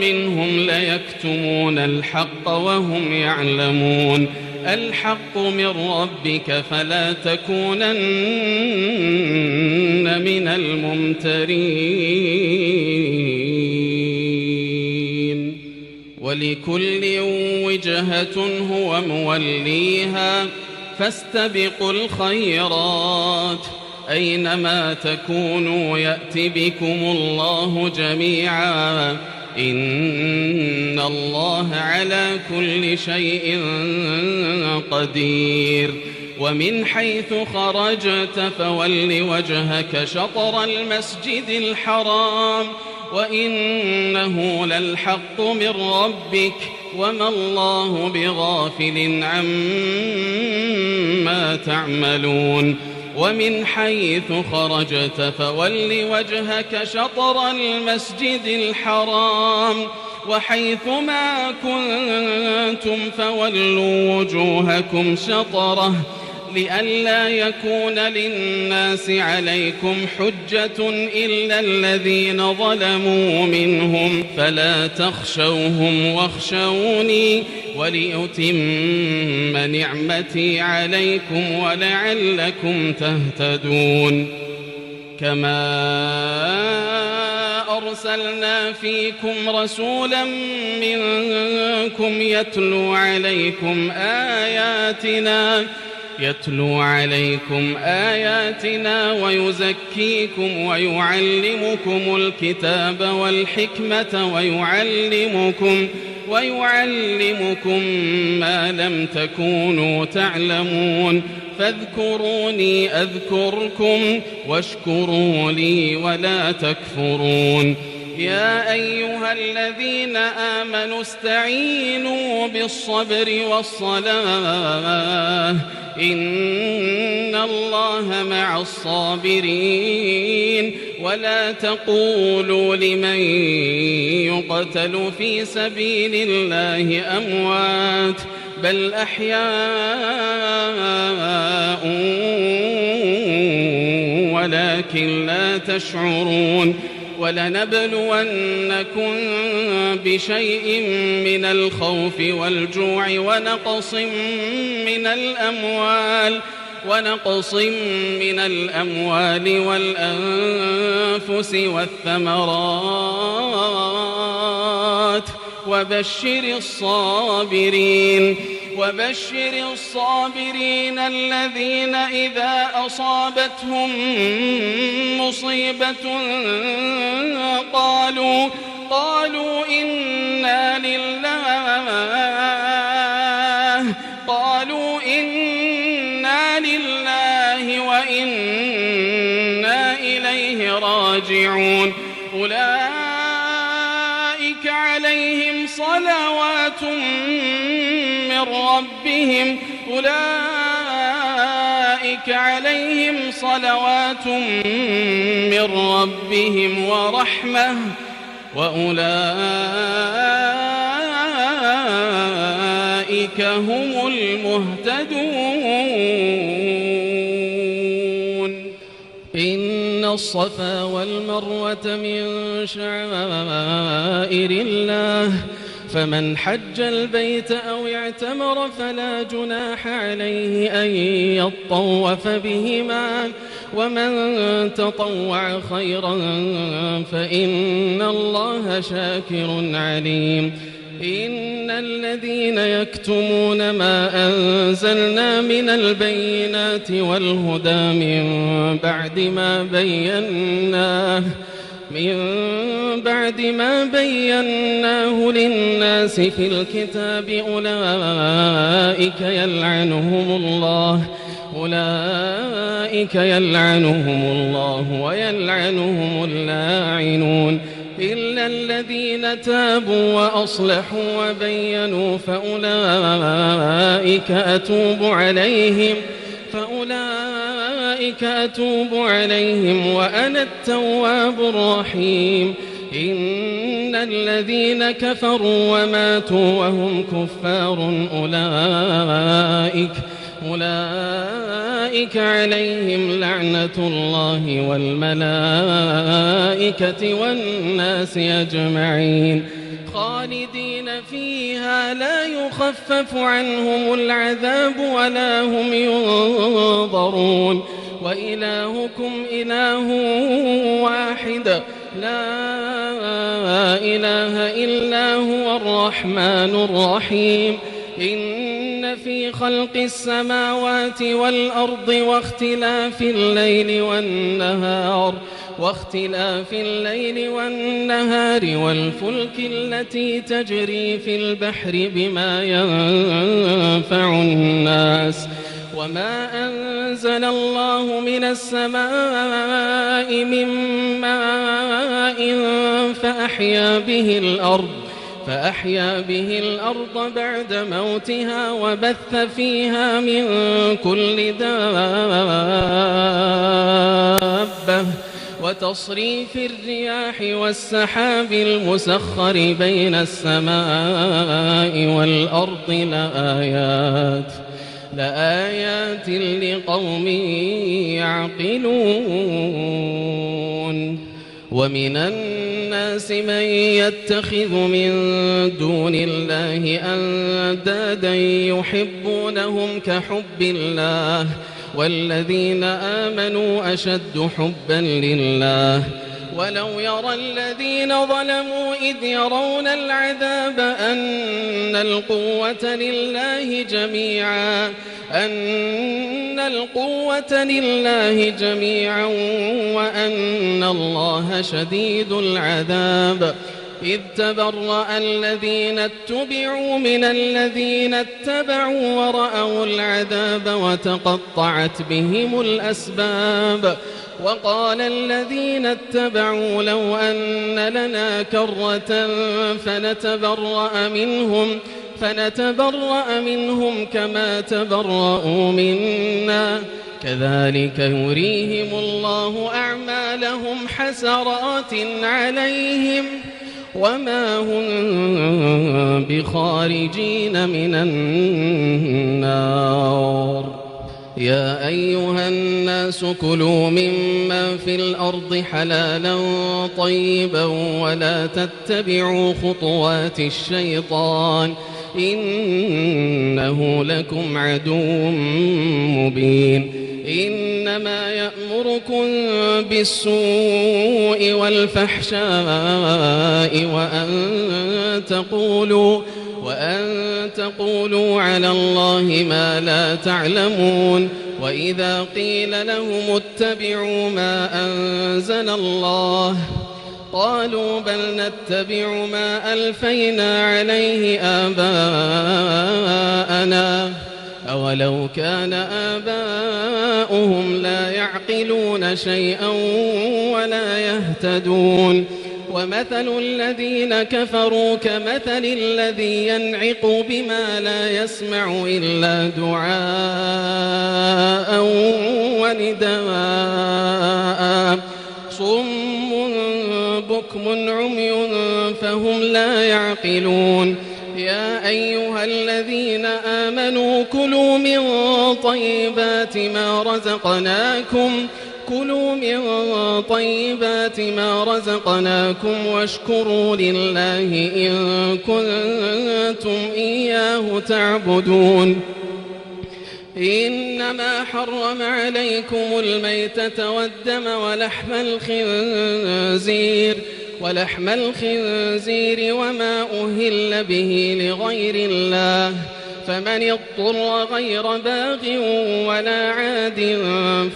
منهم ليكتمون الحق وهم يعلمون الحق من ربك فلا تكونن من الممترين ولكل وجهة هو موليها فاستبقوا الخيرات أينما تكونوا يأت بكم الله جميعا إن الله على كل شيء قدير ومن حيث خرجت فول وجهك شطر المسجد الحرام وإنه للحق من ربك وما الله بغافل عما تعملون ومن حيث خرجت فول وجهك شطر المسجد الحرام وحيث ما كنتم فولوا وجوهكم شطره لئلا يكون للناس عليكم حجة إلا الذين ظلموا منهم فلا تخشوهم واخشوني ولأتم نعمتي عليكم ولعلكم تهتدون كما أرسلنا فيكم رسولا منكم يتلو عليكم آياتنا ويزكيكم ويعلمكم الكتاب والحكمة ويعلمكم ما لم تكونوا تعلمون فاذكروني أذكركم واشكروا لي ولا تكفرون يا أيها الذين آمنوا استعينوا بالصبر والصلاة إن الله مع الصابرين ولا تقولوا لمن يقتل في سبيل الله أموات بل أحياء ولكن لا تشعرون ولنبلونكم بشيء من الخوف والجوع ونقص من الأموال والأنفس والثمرات وبشر الصابرين الذين إذا أصابتهم مصيبة قالوا إنا لله وإنا إليه راجعون أولئك عليهم صلوات من ربهم ورحمة وأولئك هم المهتدون إن الصفا والمروة من شعائر الله فمن حج البيت أو اعتمر فلا جناح عليه أن يطوف بهما ومن تطوع خيرا فإن الله شاكر عليم إن الذين يكتمون ما أنزلنا من البينات والهدى من بعد ما بيناه للناس في الكتاب أولئك يلعنهم الله ويلعنهم اللاعنون إلا الذين تابوا وأصلحوا وبينوا فأولئك أتوب عليهم وأنا التواب الرحيم إن الذين كفروا وماتوا وهم كفار أولئك عليهم لعنة الله والملائكة والناس أجمعين خالدين فيها لا يخفف عنهم العذاب ولا هم ينظرون وإلهكم إله واحد لا إله إلا هو الرحمن الرحيم إن في خلق السماوات والأرض واختلاف الليل والنهار والفلك التي تجري في البحر بما ينفع الناس وما أنزل الله من السماء من ماء فأحيا به الأرض بعد موتها وبث فيها من كل دابة وتصريف الرياح والسحاب المسخر بين السماء والأرض لآيات لقوم يعقلون. ومن الناس من يتخذ من دون الله أندادا يحبونهم كحب الله والذين آمنوا أشد حبا لله ولو يرى الذين ظلموا إذ يرون العذاب أن القوة لله جميعا وأن الله شديد العذاب إذ تبرأ الذين اتبعوا من الذين اتبعوا ورأوا العذاب وتقطعت بهم الأسباب وقال الذين اتبعوا لو أن لنا كرة فنتبرأ منهم كما تبرأوا منا كذلك يريهم الله أعمالهم حسرات عليهم وما هم بخارجين من النار. يا أيها الناس كلوا مما في الأرض حلالا طيبا ولا تتبعوا خطوات الشيطان إنه لكم عدو مبين. إنما يأمركم بالسوء والفحشاء وأن تقولوا على الله ما لا تعلمون. وإذا قيل لهم اتبعوا ما أنزل الله قالوا بل نتبع ما ألفينا عليه آباءنا أولو كان آباؤهم لا يعقلون شيئا ولا يهتدون. ومثل الذين كفروا كمثل الذي ينعق بما لا يسمع إلا دعاء ونداء صم بكم عمي فهم لا يعقلون. يا أيها الذين آمنوا كلوا من طيبات ما رزقناكم واشكروا لله إن كنتم إياه تعبدون. إنما حرم عليكم الميتة والدم ولحم الخنزير وما أهل به لغير الله فمن اضطر غير باغ ولا عاد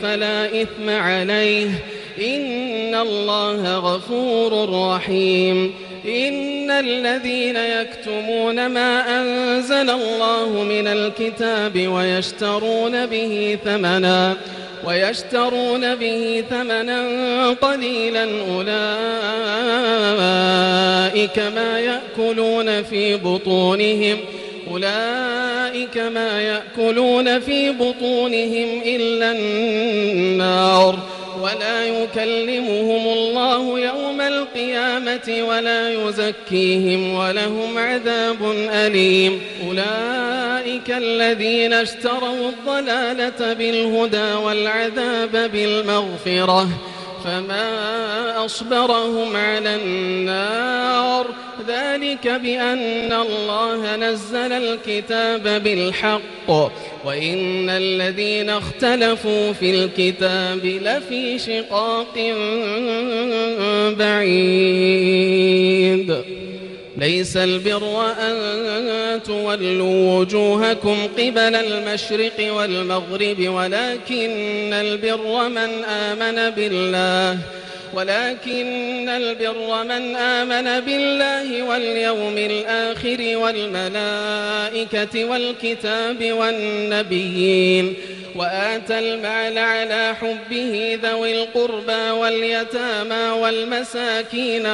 فلا إثم عليه إن الله غفور رحيم. إن الذين يكتمون ما أنزل الله من الكتاب ويشترون به ثمنا قليلا أولئك ما يأكلون في بطونهم إلا النار ولا يكلمهم الله يوم القيامة ولا يزكيهم ولهم عذاب أليم. أولئك الذين اشتروا الضلالة بالهدى والعذاب بالمغفرة فما أصبرهم على النار ذلك بأن الله نزل الكتاب بالحق وإن الذين اختلفوا في الكتاب لفي شقاق بعيد. ليس البر أن تولوا وجوهكم قبل المشرق والمغرب ولكن البر من آمن بالله واليوم الآخر والملائكة والكتاب والنبيين وآتى المال على حبه ذوي القربى واليتامى والمساكين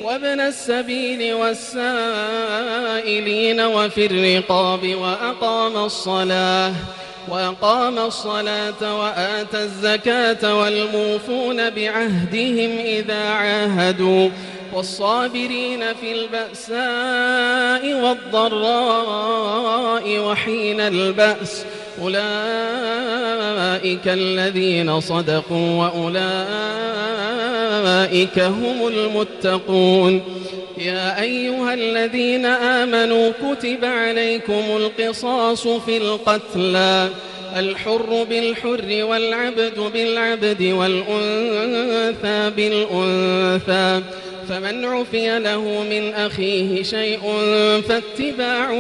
وابن السبيل والسائلين وفي الرقاب وأقام الصلاة وآتى الزكاة والموفون بعهدهم إذا عاهدوا والصابرين في البأساء والضراء وحين البأس أولئك الذين صدقوا وأولئك هم المتقون. يا أيها الذين آمنوا كتب عليكم القصاص في القتلى الحر بالحر والعبد بالعبد والأنثى بالأنثى فمن عفي له من أخيه شيء فاتباع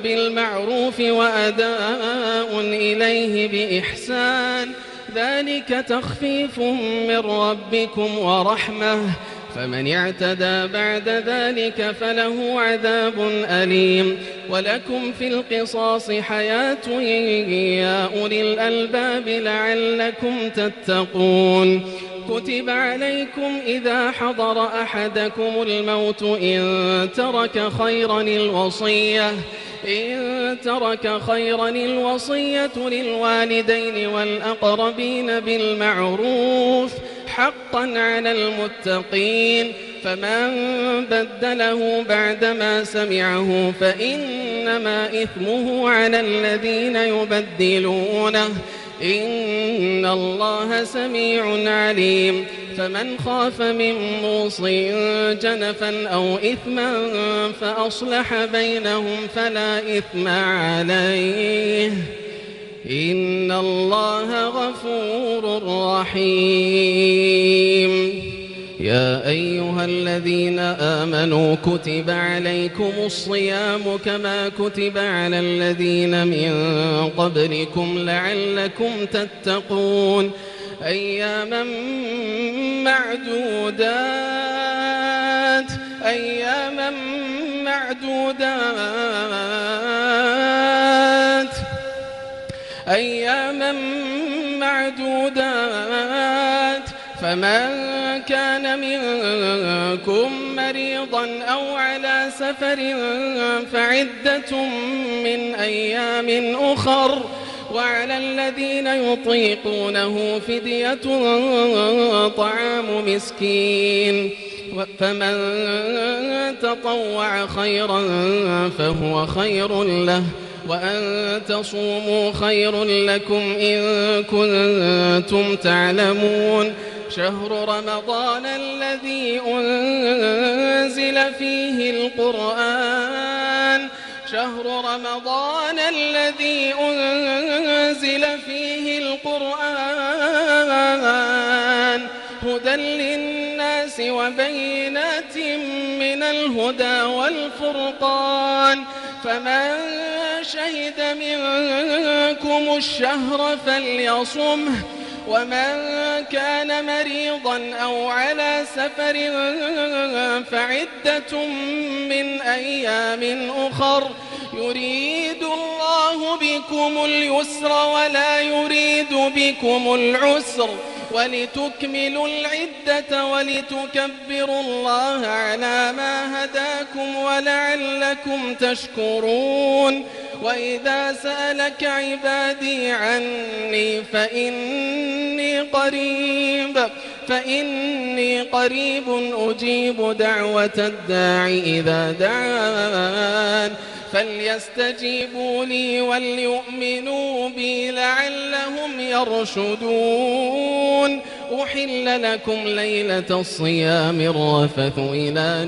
بالمعروف وأداء إليه بإحسان ذلك تخفيف من ربكم ورحمة فمن اعتدى بعد ذلك فله عذاب أليم. ولكم في القصاص حياة يا أولي الألباب لعلكم تتقون. كتب عليكم إذا حضر أحدكم الموت إن ترك خيرا الوصية للوالدين والأقربين بالمعروف حقا على المتقين فمن بدله بعدما سمعه فإنما إثمه على الذين يبدلونه إن الله سميع عليم. فمن خاف من موص جنفا أو إثما فأصلح بينهم فلا إثم عليه إن الله غفور رحيم. يا أيها الذين آمنوا كتب عليكم الصيام كما كتب على الذين من قبلكم لعلكم تتقون أياما معدودات فمن كان منكم مريضا أو على سفر فعدة من أيام أخر وعلى الذين يطيقونه فدية طعام مسكين فمن تطوع خيرا فهو خير له وأن تصوموا خير لكم إن كنتم تعلمون. شهر رمضان الذي أنزل فيه القرآن هدى للناس وبينات من الهدى والفرقان فمن شهد منكم الشهر فليصمه ومن كان مريضا أو على سفر فعدة من أيام أخر يريد الله بكم اليسر ولا يريد بكم العسر ولتكملوا العدة ولتكبروا الله على ما هداكم ولعلكم تشكرون. وإذا سألك عبادي عني فإني قريب أجيب دعوة الداع إذا دعان فليستجيبوا لي وليؤمنوا بي لعلهم يرشدون. أحل لكم ليلة الصيام الرفث إلى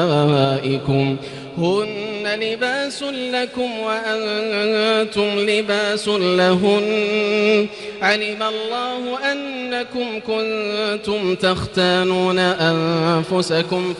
نسائكم هن لباس لكم وأنتم لباس لهن علم الله أنكم كنتم تختانون أنفسكم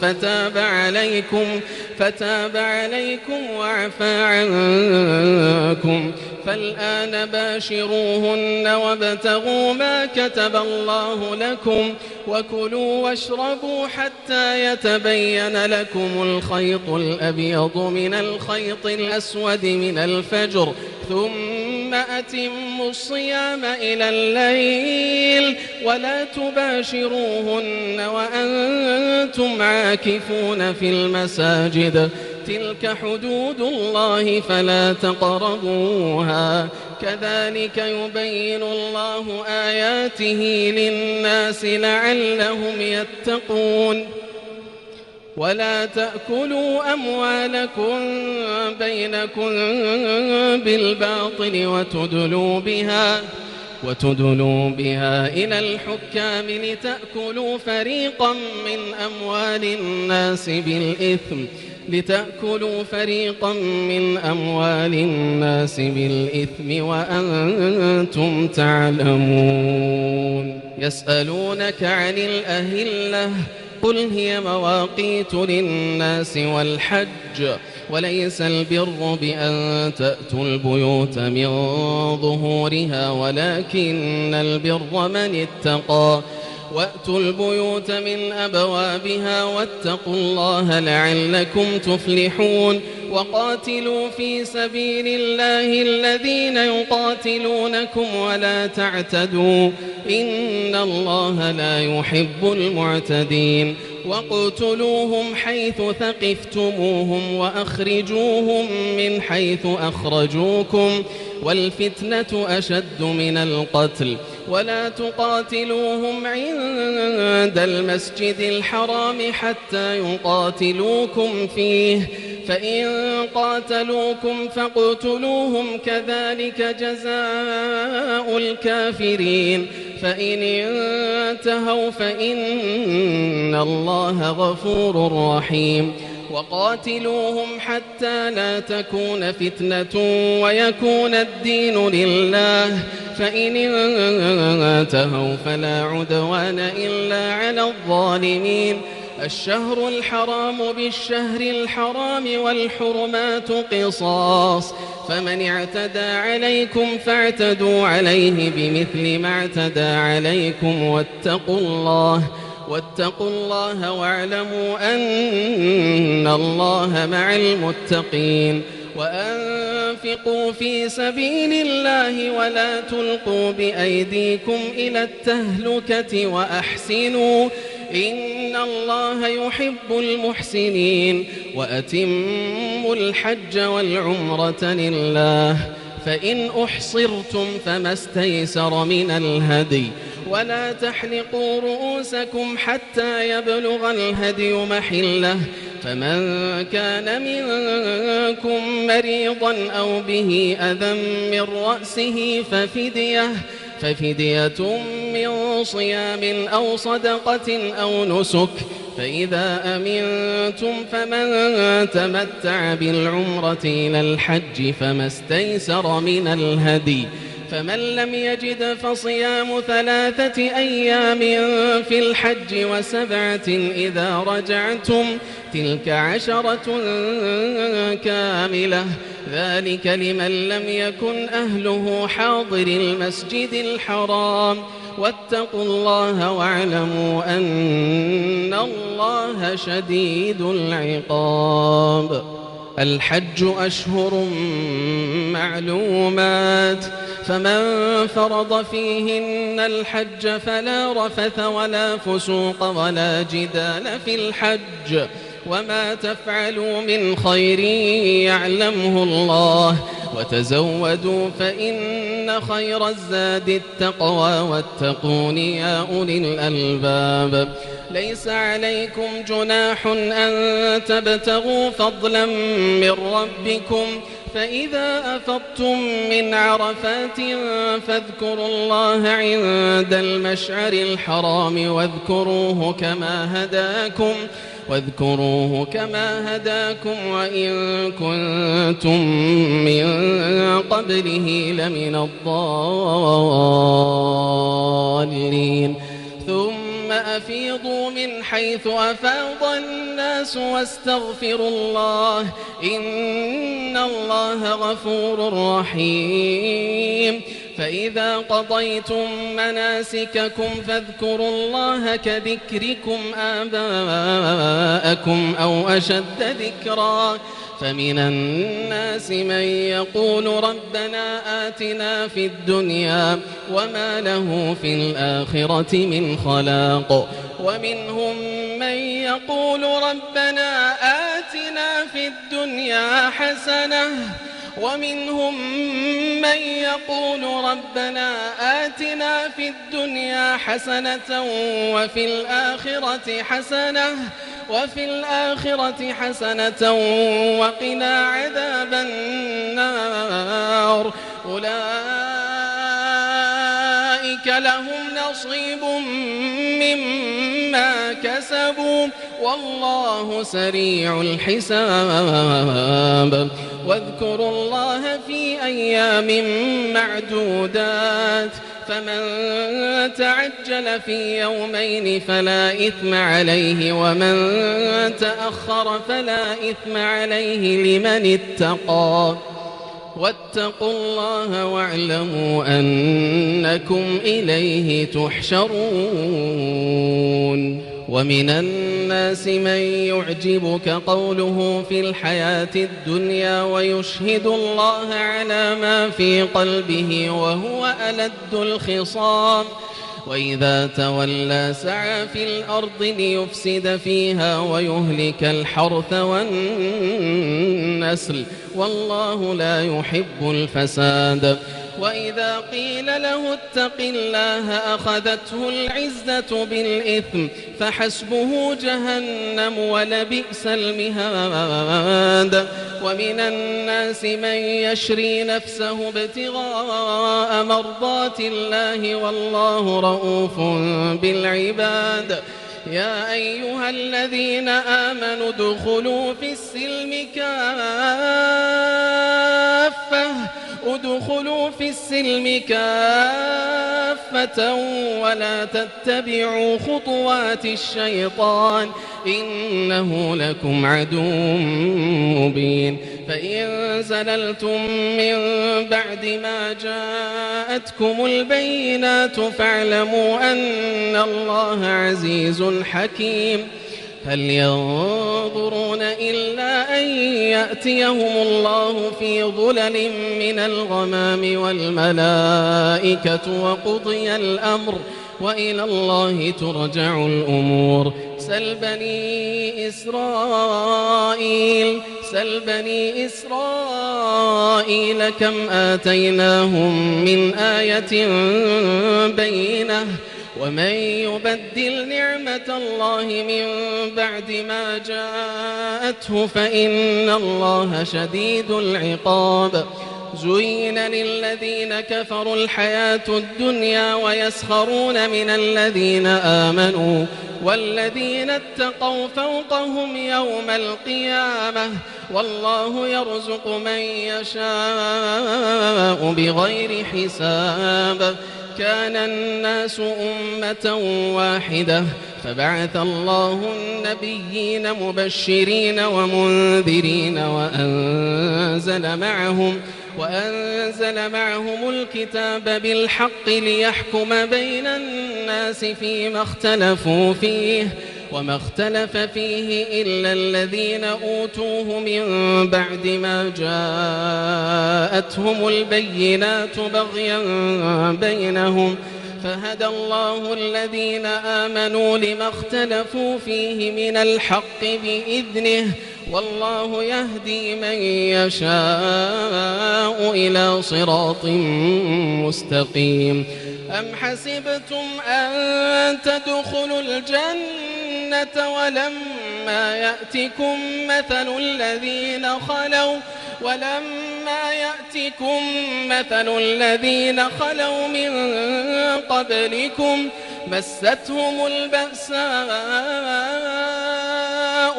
فتاب عليكم وعفى عنكم فالآن باشروهن وابتغوا ما كتب الله لكم وكلوا واشربوا حتى يتبين لكم الخيط الأبيض من الخيط الأسود من الفجر ثم أتموا الصيام إلى الليل ولا تباشروهن وأنتم عاكفون في المساجد تلك حدود الله فلا تقربوها كذلك يبين الله آياته للناس لعلهم يتقون ولا تأكلوا أموالكم بينكم بالباطل وتدلوا بها إلى الحكام لتأكلوا فريقا من أموال الناس بالإثم وأنتم تعلمون يسألونك عن الأهلة قل هي مواقيت للناس والحج وليس البر بأن تأتوا البيوت من ظهورها ولكن البر من اتقى وأتوا البيوت من أبوابها واتقوا الله لعلكم تفلحون وقاتلوا في سبيل الله الذين يقاتلونكم ولا تعتدوا إن الله لا يحب المعتدين واقتلوهم حيث ثقفتموهم وأخرجوهم من حيث أخرجوكم والفتنة أشد من القتل ولا تقاتلوهم عند المسجد الحرام حتى يقاتلوكم فيه فإن قاتلوكم فاقتلوهم كذلك جزاء الكافرين فإن انتهوا فإن الله غفور رحيم وقاتلوهم حتى لا تكون فتنة ويكون الدين لله فإن انتهوا فلا عدوان إلا على الظالمين الشهر الحرام بالشهر الحرام والحرمات قصاص فمن اعتدى عليكم فاعتدوا عليه بمثل ما اعتدى عليكم واتقوا الله واعلموا أن الله مع المتقين وأنفقوا في سبيل الله ولا تلقوا بأيديكم إلى التهلكة وأحسنوا إن الله يحب المحسنين وأتموا الحج والعمرة لله فإن أحصرتم فما استيسر من الهدي ولا تحلقوا رؤوسكم حتى يبلغ الهدي محله فمن كان منكم مريضا أو به أذى من رأسه ففدية من صيام أو صدقة أو نسك فإذا أمنتم فمن تمتع بالعمرة إلى الحج فما استيسر من الهدي فمن لم يجد فصيام 3 أيام في الحج و7 إذا رجعتم تلك 10 كاملة ذلك لمن لم يكن أهله حاضر المسجد الحرام واتقوا الله واعلموا أن الله شديد العقاب الحج أشهر معلومات فمن فرض فيهن الحج فلا رفث ولا فسوق ولا جدال في الحج وما تفعلوا من خير يعلمه الله وتزودوا فإن خير الزاد التقوى واتقون يا أولي الألباب ليس عليكم جناح أن تبتغوا فضلا من ربكم فإذا أفضتم من عرفات فاذكروا الله عند المشعر الحرام واذكروه كما هداكم وإن كنتم من قبله لمن الضالين ثم أفيضوا من حيث أفاض الناس واستغفروا الله إن الله غفور رحيم فإذا قضيتم مناسككم فاذكروا الله كذكركم آباءكم أو أشد ذكرا فمن الناس من يقول ربنا آتنا في الدنيا وما له في الآخرة من خلاق ومنهم من يقول ربنا آتنا في الدنيا حسنة ومنهم من يقول ربنا آتنا في الدنيا حسنة وفي الآخرة حسنة وقنا عذاب النار أولئك لهم نصيب مما كسبوا والله سريع الحساب واذكروا الله في أيام معدودات فمن تعجل في يومين فلا إثم عليه ومن تأخر فلا إثم عليه لمن اتقى واتقوا الله واعلموا أنكم إليه تحشرون ومن الناس من يعجبك قوله في الحياة الدنيا ويشهد الله على ما في قلبه وهو ألد الخصام وإذا تولى سعى في الأرض ليفسد فيها ويهلك الحرث والنسل والله لا يحب الفساد وإذا قيل له اتق الله أخذته العزة بالإثم فحسبه جهنم ولبئس المهاد ومن الناس من يشري نفسه ابتغاء مرضات الله والله رؤوف بالعباد يا أيها الذين آمنوا ادخلوا في السلم كافة ولا تتبعوا خطوات الشيطان إنه لكم عدو مبين فإن زللتم من بعد ما جاءتكم البينات فاعلموا أن الله عزيز حكيم هل ينظرون إلا أن يأتيهم الله في ظلل من الغمام والملائكة وقضي الأمر وإلى الله ترجع الأمور سل بني إسرائيل كم آتيناهم من آية بينة ومن يبدل نعمة الله من بعد ما جاءته فإن الله شديد العقاب زين للذين كفروا الحياة الدنيا ويسخرون من الذين آمنوا والذين اتقوا فوقهم يوم القيامة والله يرزق من يشاء بغير حساب كان الناس أمة واحدة فبعث الله النبيين مبشرين ومنذرين وأنزل معهم الكتاب بالحق ليحكم بين الناس فيما اختلفوا فيه وما اختلف فيه إلا الذين أوتوه من بعد ما جاءتهم البينات بغيا بينهم فهدى الله الذين آمنوا لما اختلفوا فيه من الحق بإذنه والله يهدي من يشاء إلى صراط مستقيم أم حسبتم أن تدخلوا الجنة ولما يأتكم مثل الذين خلوا من قبلكم مستهم البأساء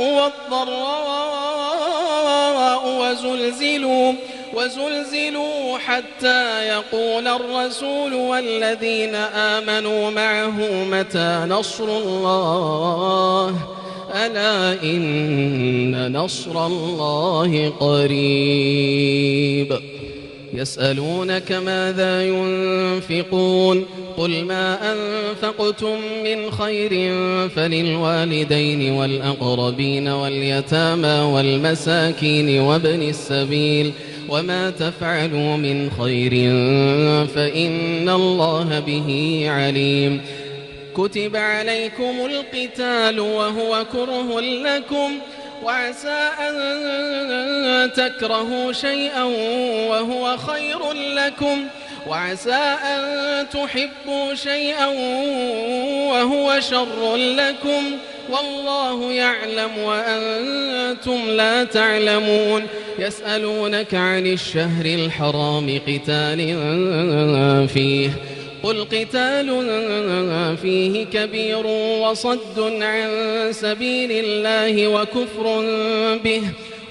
والضراء وزلزلوا حتى يقول الرسول والذين آمنوا معه متى نصر الله ألا إن نصر الله قريب يسألونك ماذا ينفقون قل ما أنفقتم من خير فللوالدين والأقربين واليتامى والمساكين وابن السبيل وما تفعلوا من خير فإن الله به عليم كتب عليكم القتال وهو كره لكم وعسى أن تكرهوا شيئا وهو خير لكم وعسى أن تحبوا شيئا وهو شر لكم والله يعلم وأنتم لا تعلمون يسألونك عن الشهر الحرام قتال فيه قل قتال فيه كبير وصد عن سبيل الله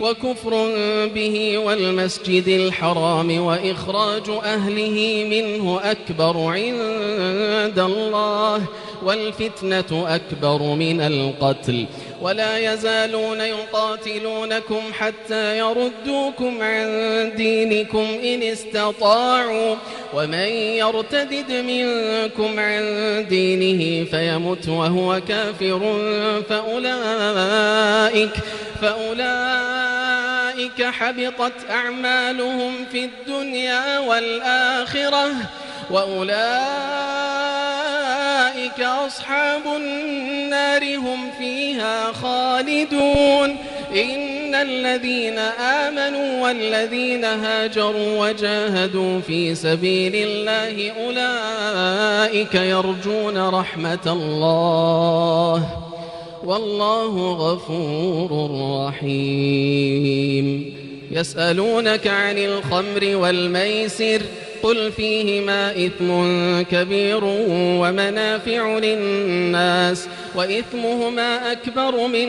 وكفر به والمسجد الحرام وإخراج أهله منه أكبر عند الله والفتنة أكبر من القتل ولا يزالون يقاتلونكم حتى يردوكم عن دينكم إن استطاعوا ومن يرتدد منكم عن دينه فيمت وهو كافر فأولئك حبطت أعمالهم في الدنيا والآخرة وأولئك أصحاب النار هم فيها خالدون إن الذين آمنوا والذين هاجروا وجاهدوا في سبيل الله أولئك يرجون رحمة الله والله غفور رحيم يسألونك عن الخمر والميسر قل فيهما إثم كبير ومنافع للناس وإثمهما أكبر من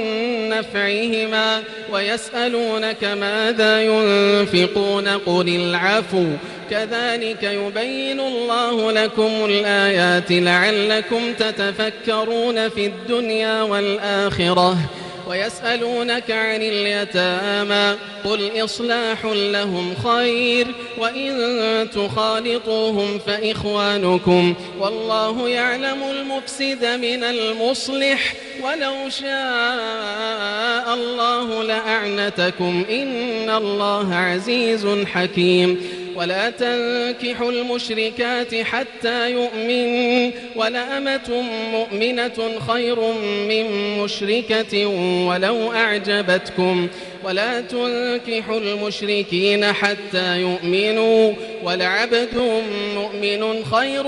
نفعهما ويسألونك ماذا ينفقون قل العفو كذلك يبين الله لكم الآيات لعلكم تتفكرون في الدنيا والآخرة ويسألونك عن اليتامى قل إصلاح لهم خير وإن تخالطوهم فإخوانكم والله يعلم المفسد من المصلح ولو شاء الله لأعنتكم إن الله عزيز حكيم ولا تنكحوا المشركات حتى يؤمنوا ولأمة مؤمنة خير من مشركة ولو أعجبتكم ولا تنكحوا المشركين حتى يؤمنوا ولعبد مؤمن خير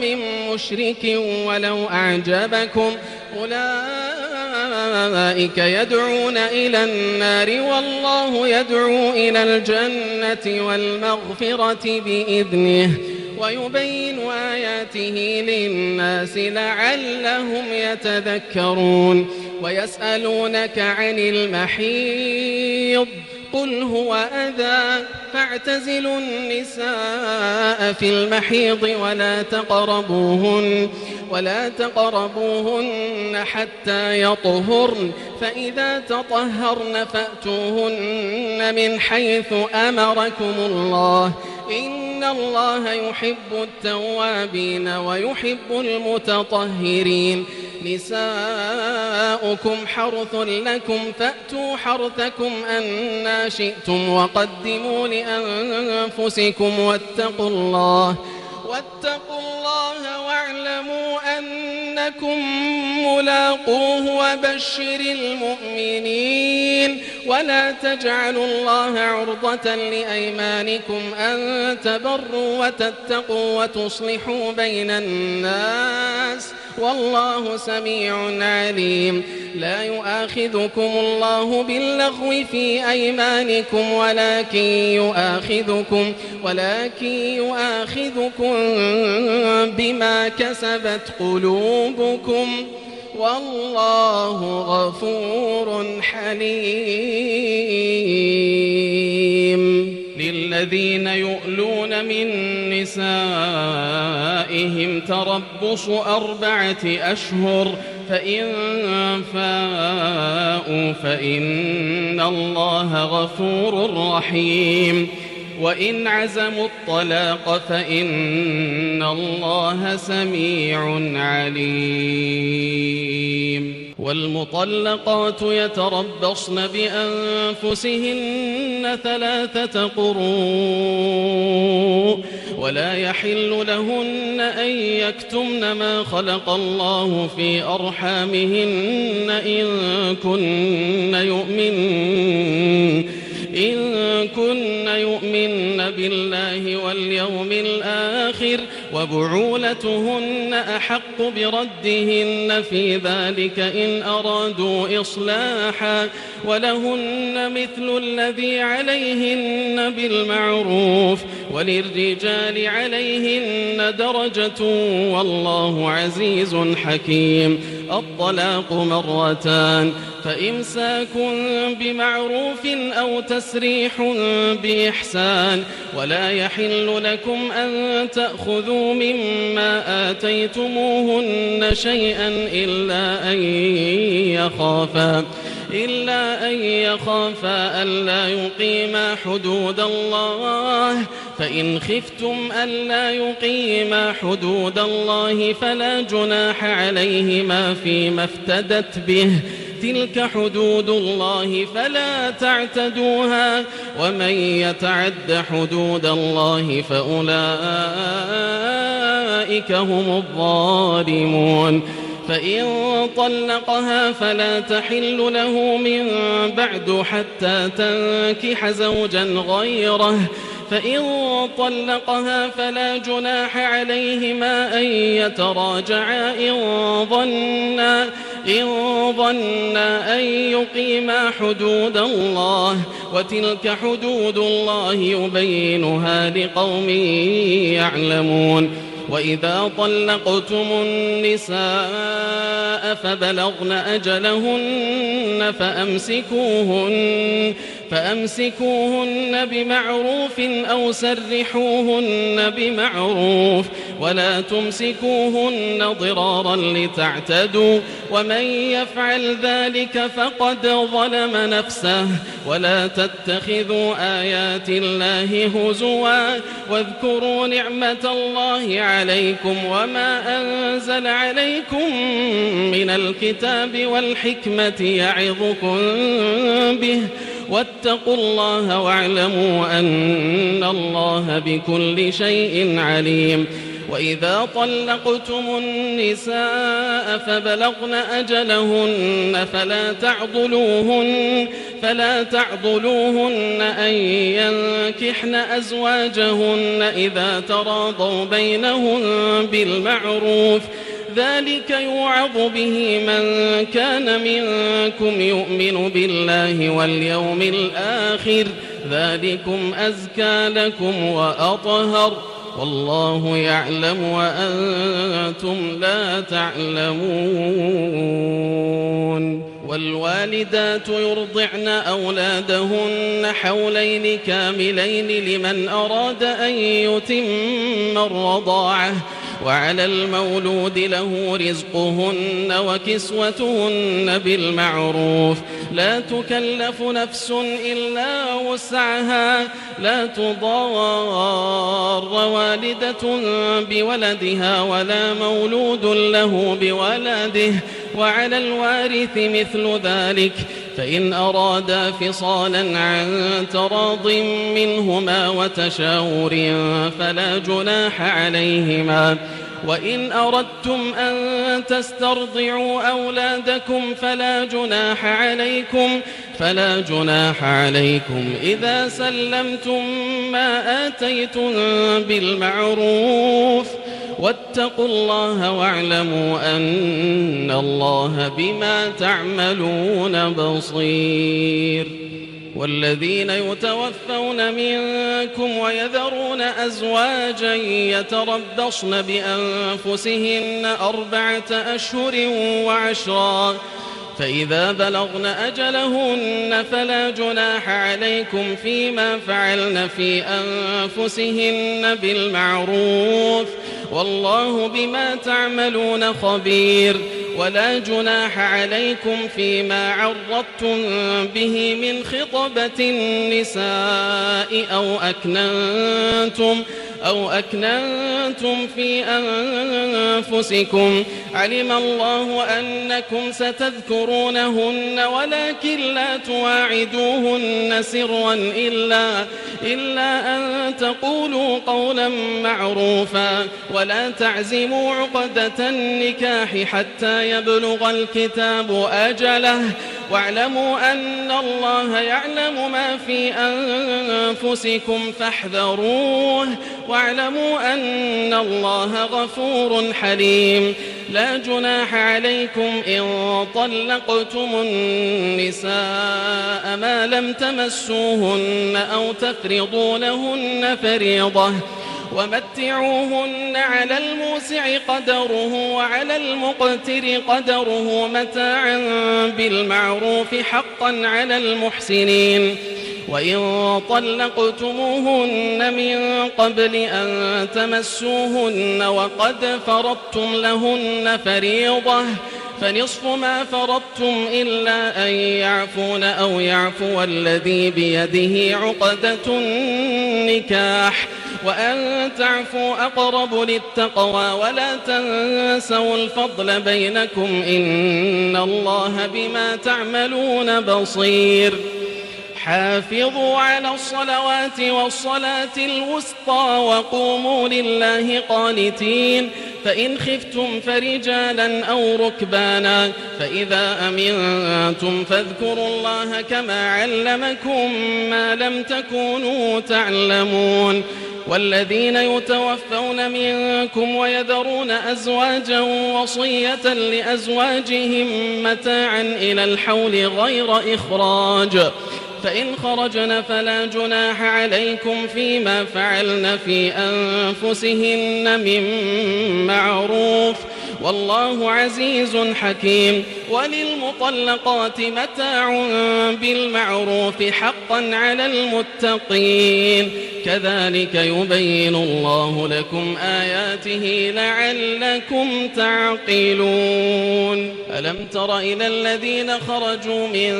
من مشرك ولو أعجبكم أولئك يدعون إلى النار والله يدعو إلى الجنة والمغفرة بإذنه ويبين آياته للناس لعلهم يتذكرون ويسألونك عن المحيض قل هو أذى فاعتزلوا النساء في المحيض ولا تقربوهن حتى يطهرن فإذا تطهرن فأتوهن من حيث أمركم الله إن الله يحب التوابين ويحب المتطهرين نساؤكم حرث لكم فأتوا حرثكم أنى شئتم وقدموا لأنفسكم واتقوا الله واعلموا أنكم ملاقوه وبشر المؤمنين ولا تجعلوا الله عرضة لأيمانكم أن تبروا وتتقوا وتصلحوا بين الناس والله سميع عليم لا يؤاخذكم الله باللغو في أيمانكم ولكن يؤاخذكم بما كسبت قلوبكم والله غفور حليم للذين يؤلون من نسائهم تربص 4 أشهر فإن فاءوا فإن الله غفور رحيم وإن عزموا الطلاق فإن الله سميع عليم والمطلقات يتربصن بأنفسهن 3 قروء ولا يحل لهن أن يكتمن ما خلق الله في أرحامهن إن كن يؤمن بالله واليوم الآخر وبعولتهن أحق بردهن في ذلك إن أرادوا إصلاحا ولهن مثل الذي عليهن بالمعروف وللرجال عليهن درجة والله عزيز حكيم. الطلاق 2 فإمساك بمعروف أو تسريح بإحسان ولا يحل لكم أن تأخذوا مما آتيتموهن شيئا إلا أن يخافا ألا يقيما حدود الله فإن خفتم ألا يقيما حدود الله فلا جناح عليهما فيما افتدت به تلك حدود الله فلا تعتدوها ومن يتعد حدود الله فأولئك هم الظالمون. فإن طلقها فلا تحل له من بعد حتى تنكح زوجا غيره فإن طلقها فلا جناح عليهما أن يتراجعا إن ظنا أن يقيما حدود الله وتلك حدود الله يبينها لقوم يعلمون. وإذا طلقتم النساء فبلغن أجلهن فأمسكوهن بمعروف أو سرحوهن بمعروف ولا تمسكوهن ضرارا لتعتدوا ومن يفعل ذلك فقد ظلم نفسه ولا تتخذوا آيات الله هزوا واذكروا نعمة الله عليكم وما أنزل عليكم من الكتاب والحكمة يعظكم به واتقوا الله واعلموا أن الله بكل شيء عليم. وإذا طلقتم النساء فبلغن أجلهن فلا تعضلوهن أن ينكحن أزواجهن إذا تراضوا بينهم بالمعروف ذلك يوعظ به من كان منكم يؤمن بالله واليوم الآخر ذلكم أزكى لكم وأطهر والله يعلم وأنتم لا تعلمون. والوالدات يرضعن أولادهن حولين كاملين لمن أراد أن يتم الرضاعة وعلى المولود له رزقهن وكسوتهن بالمعروف لا تكلف نفس إلا وسعها لا تضار والدة بولدها ولا مولود له بولده وعلى الوارث مثل ذلك فإن أرادا فصالا عن تراض منهما وتشاور فلا جناح عليهما. وإن أردتم أن تسترضعوا أولادكم فلا جناح عليكم إذا سلمتم ما آتيتم بالمعروف واتقوا الله واعلموا أن الله بما تعملون بصير. والذين يتوفون منكم ويذرون أزواجا يتربصن بأنفسهن 4 أشهر و10 فإذا بلغن أجلهن فلا جناح عليكم فيما فعلن في أنفسهن بالمعروف والله بما تعملون خبير ولا جناح عليكم فيما عرضتم به من خطبة النساء أو أكننتم في أنفسكم علم الله أنكم ستذكرونهن ولكن لا تواعدوهن سرا إلا أن تقولوا قولا معروفا ولا تعزموا عقدة النكاح حتى يبلغ الكتاب أجله واعلموا أن الله يعلم ما في أنفسكم فاحذروه واعلموا أن الله غفور حليم لا جناح عليكم إن طلقتم النساء ما لم تمسوهن أو تفرضوا لهن فريضة ومتعوهن على الموسع قدره وعلى المقتر قدره متاعا بالمعروف حقا على المحسنين وإن طلقتموهن من قبل أن تمسوهن وقد فرضتم لهن فريضة فنصف ما فرضتم إلا أن يعفون أو يعفو الذي بيده عقدة النكاح وأن تعفوا أقرب للتقوى ولا تنسوا الفضل بينكم إن الله بما تعملون بصير حافظوا على الصلوات والصلاة الوسطى وقوموا لله قانتين فإن خفتم فرجالا أو ركبانا فإذا أمنتم فاذكروا الله كما علمكم ما لم تكونوا تعلمون والذين يتوفون منكم ويذرون أزواجا وصية لأزواجهم متاعا إلى الحول غير إخراج فإن خرجن فلا جناح عليكم فيما فعلن في أنفسهن من معروف والله عزيز حكيم وللمطلقات متاع بالمعروف حقا على المتقين كذلك يبين الله لكم آياته لعلكم تعقلون ألم تر إلى الذين خرجوا من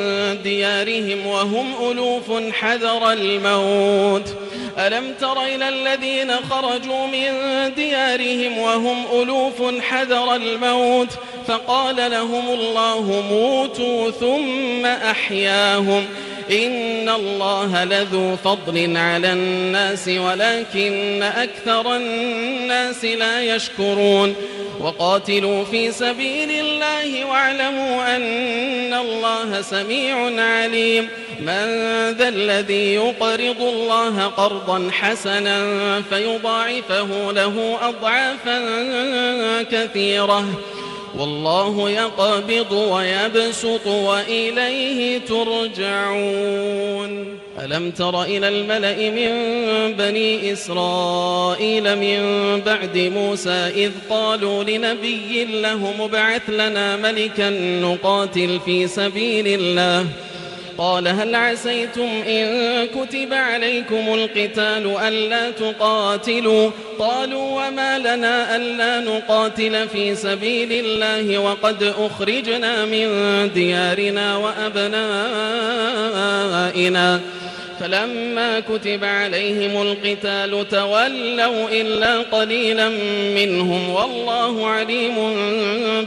ديارهم وهم ألوف حذر الموت ألم تر إلى الذين خرجوا من ديارهم وهم ألوف حذر الموت فقال لهم الله موتوا ثم أحياهم إن الله لذو فضل على الناس ولكن أكثر الناس لا يشكرون وقاتلوا في سبيل الله واعلموا أن الله سميع عليم من ذا الذي يقرض الله قرضا حسنا فيضاعفه له أضعافا كثيرة والله يقبض ويبسط وإليه ترجعون ألم تر إلى الملأ من بني إسرائيل من بعد موسى إذ قالوا لنبي له ابعث لنا ملكا نقاتل في سبيل الله قال هل عسيتم إن كتب عليكم القتال ألا تقاتلوا قالوا وما لنا ألا نقاتل في سبيل الله وقد أخرجنا من ديارنا وأبنائنا فلما كتب عليهم القتال تولوا إلا قليلا منهم والله عليم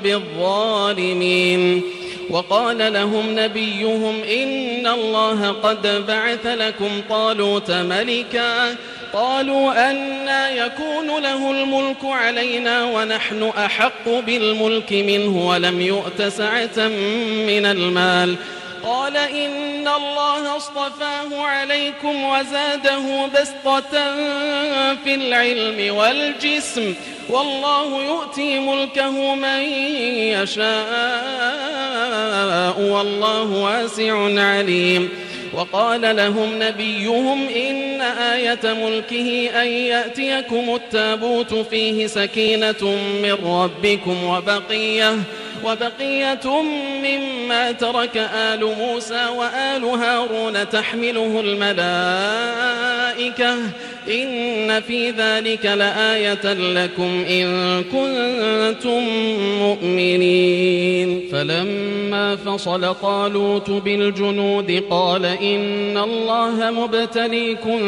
بالظالمين وقال لهم نبيهم إن الله قد بعث لكم طالوت ملكا قالوا أنى يكون له الملك علينا ونحن أحق بالملك منه ولم يؤت سعة من المال قال إن الله اصطفاه عليكم وزاده بسطة في العلم والجسم والله يؤتي ملكه من يشاء والله واسع عليم وقال لهم نبيهم إن آية ملكه أن يأتيكم التابوت فيه سكينة من ربكم وبقية مما ترك آل موسى وآل هارون تحمله الملائكة إن في ذلك لآية لكم إن كنتم مؤمنين فلما فصل طالوت بالجنود قال إن الله مبتليكم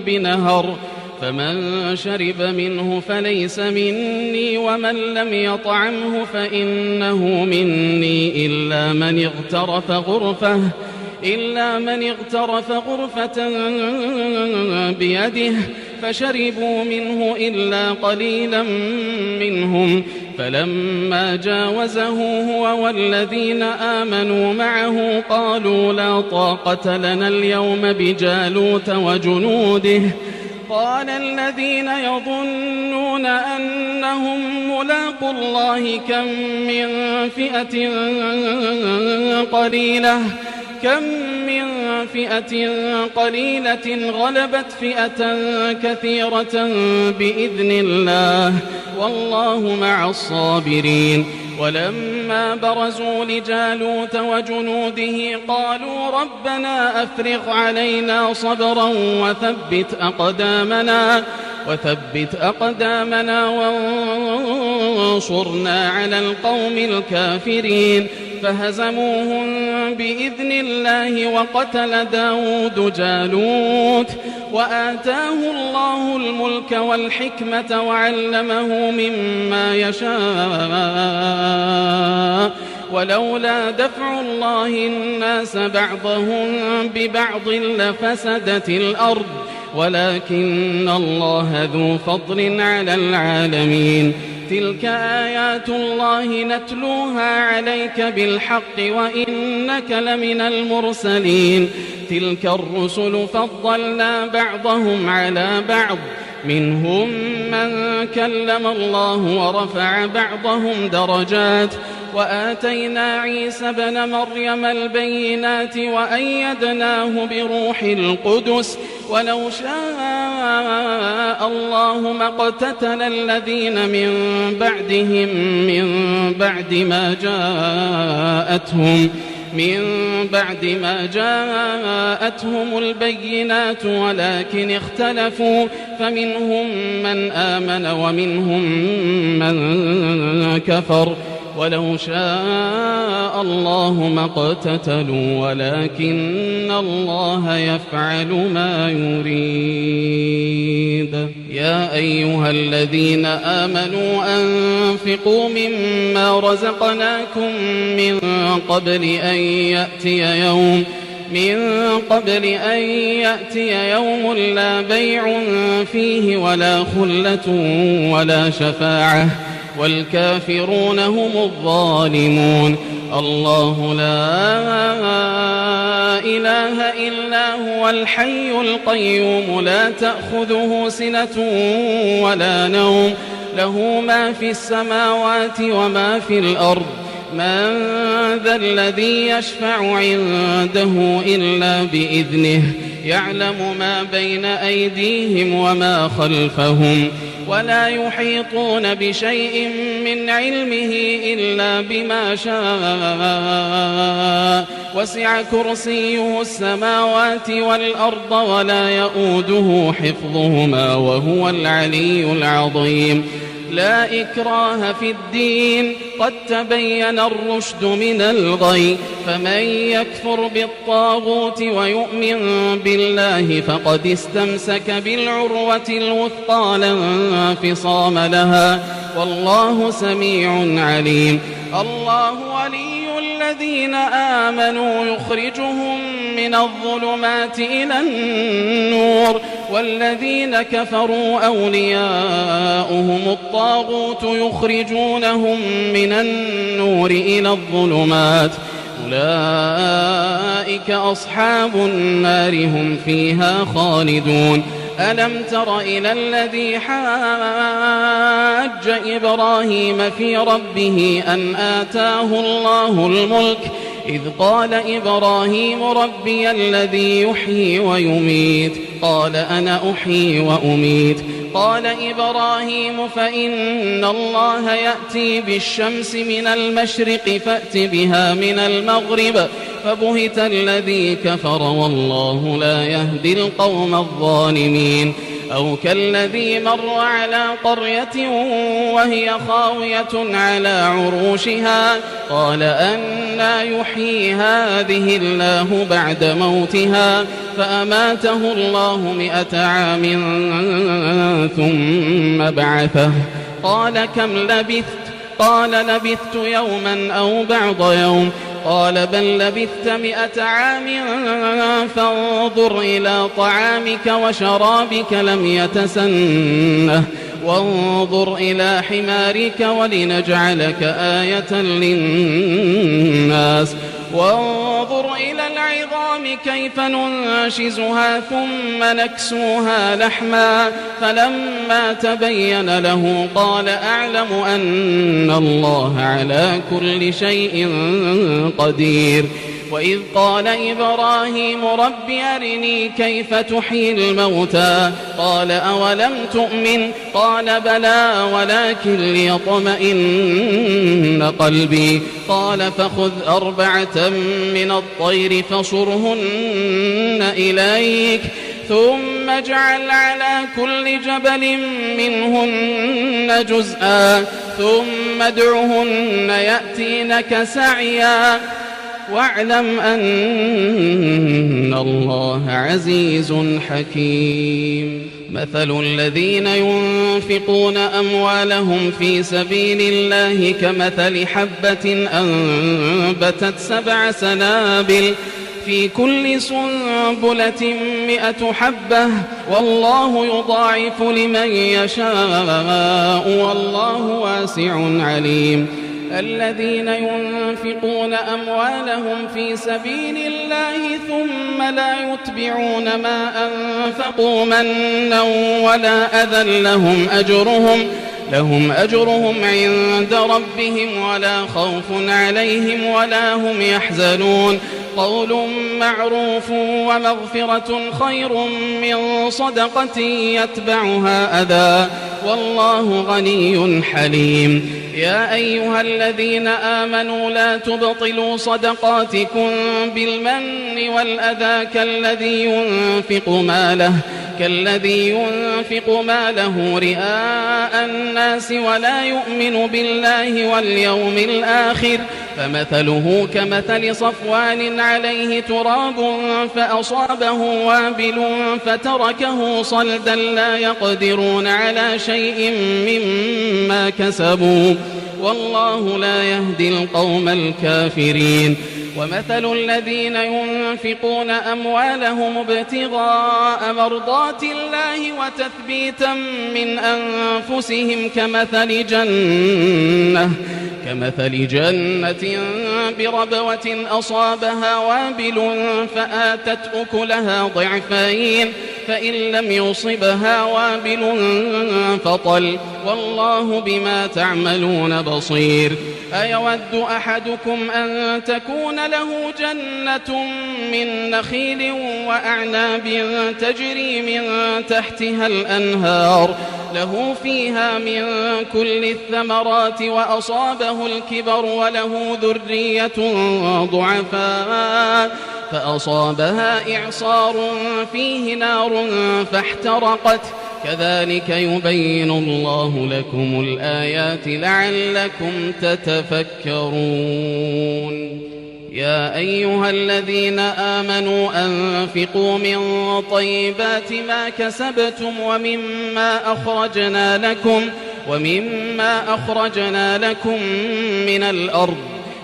بنهر فمن شرب منه فليس مني ومن لم يطعمه فإنه مني إلا من اغترف غرفة بيده فشربوا منه إلا قليلا منهم فلما جاوزه هو والذين آمنوا معه قالوا لا طاقة لنا اليوم بجالوت وجنوده قال الذين يظنون أنهم ملاقوا الله كم من فئة قليلة غلبت فئة كثيرة بإذن الله والله مع الصابرين ولما برزوا لجالوت وجنوده قالوا ربنا أفرغ علينا صبرا وثبت أقدامنا وانصرنا على القوم الكافرين فهزموهم بإذن الله وقتل داود جالوت وآتاه الله الملك والحكمة وعلمه مما يشاء ولولا دفع الله الناس بعضهم ببعض لفسدت الأرض ولكن الله ذو فضل على العالمين تلك آيات الله نتلوها عليك بالحق وإنك لمن المرسلين تلك الرسل فضلنا بعضهم على بعض منهم من كلم الله ورفع بعضهم درجات وآتينا عيسى ابن مريم البينات وأيدناه بروح القدس ولو شاء الله ما اقتتل الذين من بعد ما جاءتهم البينات ولكن اختلفوا فمنهم من آمن ومنهم من كفر ولو شاء الله ما اقتتلوا ولكن الله يفعل ما يريد يا أيها الذين آمنوا أنفقوا مما رزقناكم من قبل أن يأتي يوم لا بيع فيه ولا خلة ولا شفاعة والكافرون هم الظالمون الله لا إله إلا هو الحي القيوم لا تأخذه سنة ولا نوم له ما في السماوات وما في الأرض من ذا الذي يشفع عنده إلا بإذنه يعلم ما بين أيديهم وما خلفهم ولا يحيطون بشيء من علمه إلا بما شاء وسع كرسيه السماوات والأرض ولا يؤوده حفظهما وهو العلي العظيم لا إكراه في الدين قد تبين الرشد من الغي فمن يكفر بالطاغوت ويؤمن بالله فقد استمسك بالعروة الوثقى لا انفصام لها والله سميع عليم الله ولي الذين آمنوا يخرجهم من الظلمات إلى النور والذين كفروا أولياؤهم الطاغوت يخرجونهم من النور إلى الظلمات أولئك أصحاب النار هم فيها خالدون ألم تر إلى الذي حاج إبراهيم في ربه أن آتاه الله الملك إذ قال إبراهيم ربي الذي يحيي ويميت قال أنا أحيي وأميت قال إبراهيم فإن الله يأتي بالشمس من المشرق فأت بها من المغرب فبهت الذي كفر والله لا يهدي القوم الظالمين أو كالذي مر على قرية وهي خاوية على عروشها قال أنى يحيي هذه الله بعد موتها فأماته الله 100 عام ثم بعثه قال كم لبثت قال لبثت يوما أو بعض يوم قال بل لبثت 100 عام فانظر إلى طعامك وشرابك لم يتسنه وانظر إلى حمارك ولنجعلك آية للناس وانظر إلى العظام كيف ننشزها ثم نكسوها لحما فلما تبين له قال أعلم أن الله على كل شيء قدير وإذ قال إبراهيم رب أرني كيف تحيي الموتى قال أولم تؤمن قال بلى ولكن ليطمئن قلبي قال فخذ 4 من الطير فصرهن إليك ثم اجعل على كل جبل منهن جزءا ثم ادعهن يأتينك سعيا واعلم أن الله عزيز حكيم مثل الذين ينفقون أموالهم في سبيل الله كمثل حبة أنبتت 7 سنابل في كل سنبلة 100 حبة والله يضاعف لمن يشاء والله واسع عليم الذين ينفقون أموالهم في سبيل الله ثم لا يتبعون ما أنفقوا منا ولا أذى لهم أجرهم عند ربهم ولا خوف عليهم ولا هم يحزنون قول معروف ومغفرة خير من صدقة يتبعها أذى والله غني حليم يا أيها الذين آمنوا لا تبطلوا صدقاتكم بالمن والأذى كالذي ينفق ماله رئاء الناس ولا يؤمن بالله واليوم الآخر فمثله كمثل صفوان عليه تراب فأصابه وابل فتركه صلدا لا يقدرون على شيء مما كسبوا والله لا يهدي القوم الكافرين ومثل الذين ينفقون أموالهم ابتغاء مرضات الله وتثبيتا من أنفسهم كمثل جنة بربوة أصابها وابل فآتت أكلها ضعفين فإن لم يصبها وابل فطل والله بما تعملون بصير أيود أحدكم أن تكون له جنة من نخيل وأعناب تجري من تحتها الأنهار له فيها من كل الثمرات وأصابه الكبر وله ذرية ضعفاء فأصابها إعصار فيه نار فاحترقت كذلك يبين الله لكم الآيات لعلكم تتفكرون يا أيها الذين آمنوا أنفقوا من طيبات ما كسبتم ومما أخرجنا لكم من الأرض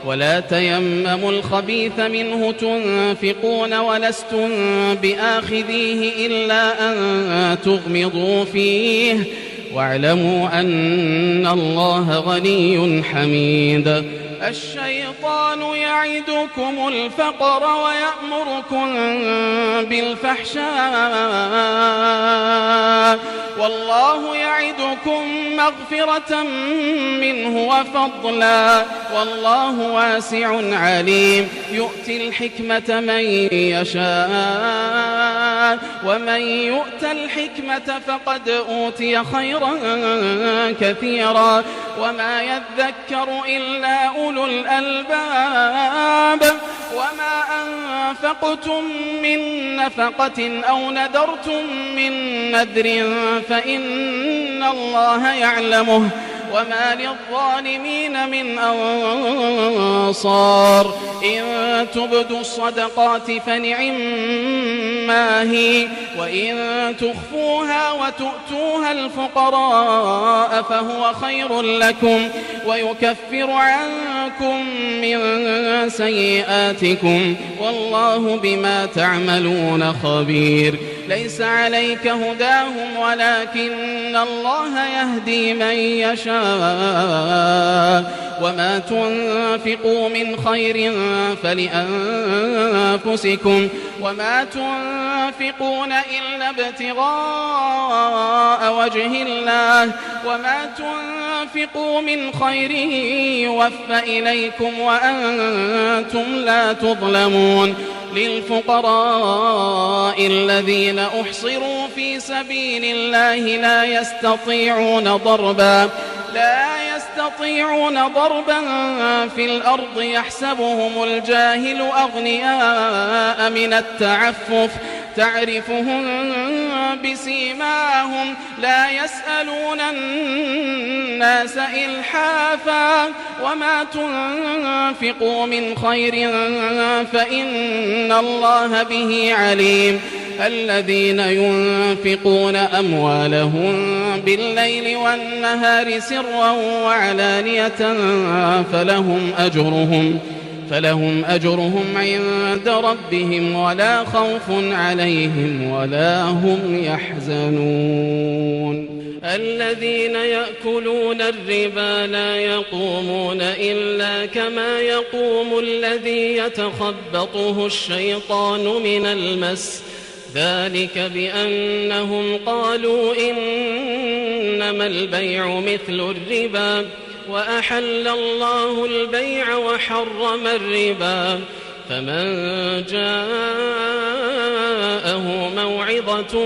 ولا تيمموا الخبيث منه تنفقون ولستم بآخذيه إلا أن تغمضوا فيه واعلموا أن الله غني حميد الشيطان يعدكم الفقر ويأمركم بالفحشاء والله يعدكم مغفرة منه وفضلا والله واسع عليم يؤتي الحكمة من يشاء ومن يؤت الحكمة فقد أوتي خيرا كثيرا وما يذكر إلا أولو الألباب وما أنفقتم من نفقة أو نذرتم من نذر فإن الله يعلمه وما للظالمين من أنصار إن تبدوا الصدقات فنعما هي وإن تخفوها وتؤتوها الفقراء فهو خير لكم ويكفر عنكم من سيئاتكم والله بما تعملون خبير ليس عليك هداهم ولكن الله يهدي من يشاء وما تنفقوا من خير فلأنفسكم وما تنفقون إلا ابتغاء وجه الله وما تنفقوا من خير يوفى إليكم وأنتم لا تظلمون للفقراء الذين أحصروا في سبيل الله لا يستطيعون ضربا في الأرض يحسبهم الجاهل أغنياء من التعفف تعرفهم بسيماهم لا يسألون الناس إلحافا وما تنفقوا من خير فإن الله به عليم الذين ينفقون أموالهم بالليل والنهار سرا وعلانية فلهم أجرهم عند ربهم ولا خوف عليهم ولا هم يحزنون الذين يأكلون الربا لا يقومون إلا كما يقوم الذي يتخبطه الشيطان من المس ذلك بأنهم قالوا إنما البيع مثل الربا وأحل الله البيع وحرم الربا فمن جاءه موعظة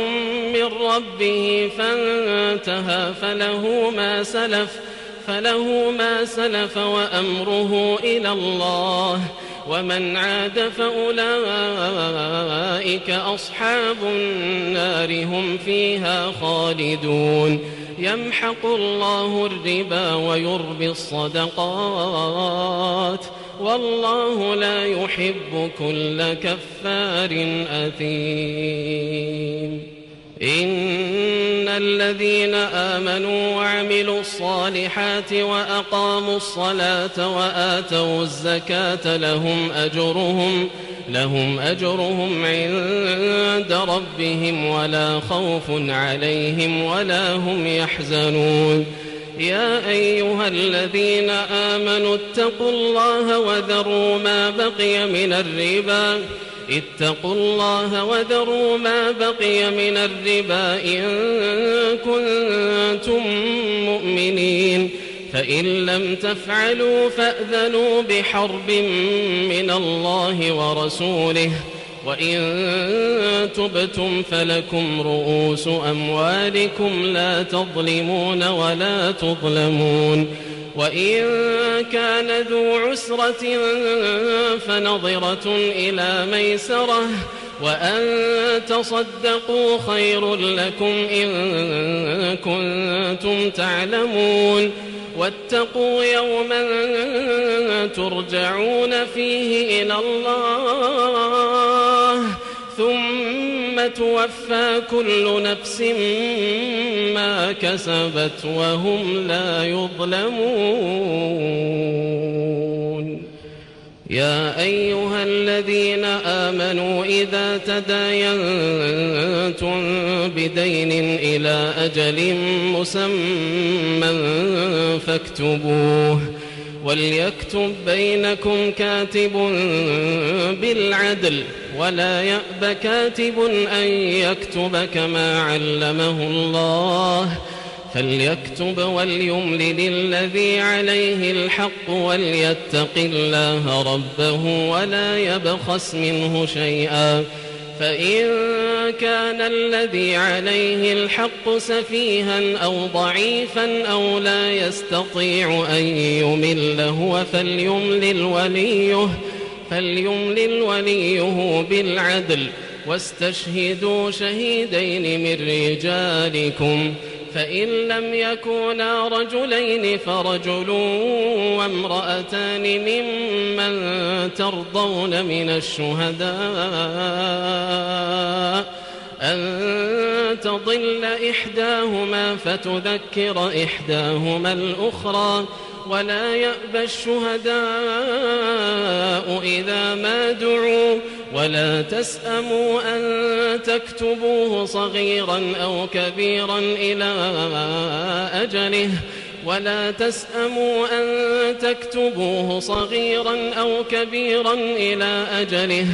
من ربه فانتهى فله ما سلف وأمره إلى الله ومن عاد فأولئك أصحاب النار هم فيها خالدون يمحق الله الربا ويربي الصدقات والله لا يحب كل كفار أثيم إن الذين آمنوا وعملوا الصالحات وأقاموا الصلاة وآتوا الزكاة لهم أجرهم عند ربهم ولا خوف عليهم ولا هم يحزنون يا أيها الذين آمنوا اتقوا الله وذروا ما بقي من الربا إن كنتم مؤمنين فإن لم تفعلوا فأذنوا بحرب من الله ورسوله وإن تبتم فلكم رؤوس أموالكم لا تظلمون ولا تظلمون وإن كان ذو عسرة فنظرة إلى ميسرة وأن تصدقوا خير لكم إن كنتم تعلمون واتقوا يوما ترجعون فيه إلى الله ثم توفى كل نفس ما كسبت وهم لا يظلمون يا أيها الذين آمنوا إذا تداينتم بدين إلى أجل مسمى فاكتبوه وليكتب بينكم كاتب بالعدل ولا يأب كاتب أن يكتب كما علمه الله فليكتب وليملل الذي عليه الحق وليتق الله ربه ولا يبخس منه شيئا فإن كان الذي عليه الحق سفيها أو ضعيفا أو لا يستطيع أن يمل هو فليملل وليه بالعدل واستشهدوا شهيدين من رجالكم فإن لم يكونا رجلين فرجل وامرأتان ممن ترضون من الشهداء أن تضل إحداهما فتذكر إحداهما الأخرى ولا يأبى الشهداء إذا ما دعوا ولا تسأموا أن تكتبوه صغيرا أو كبيرا إلى أجله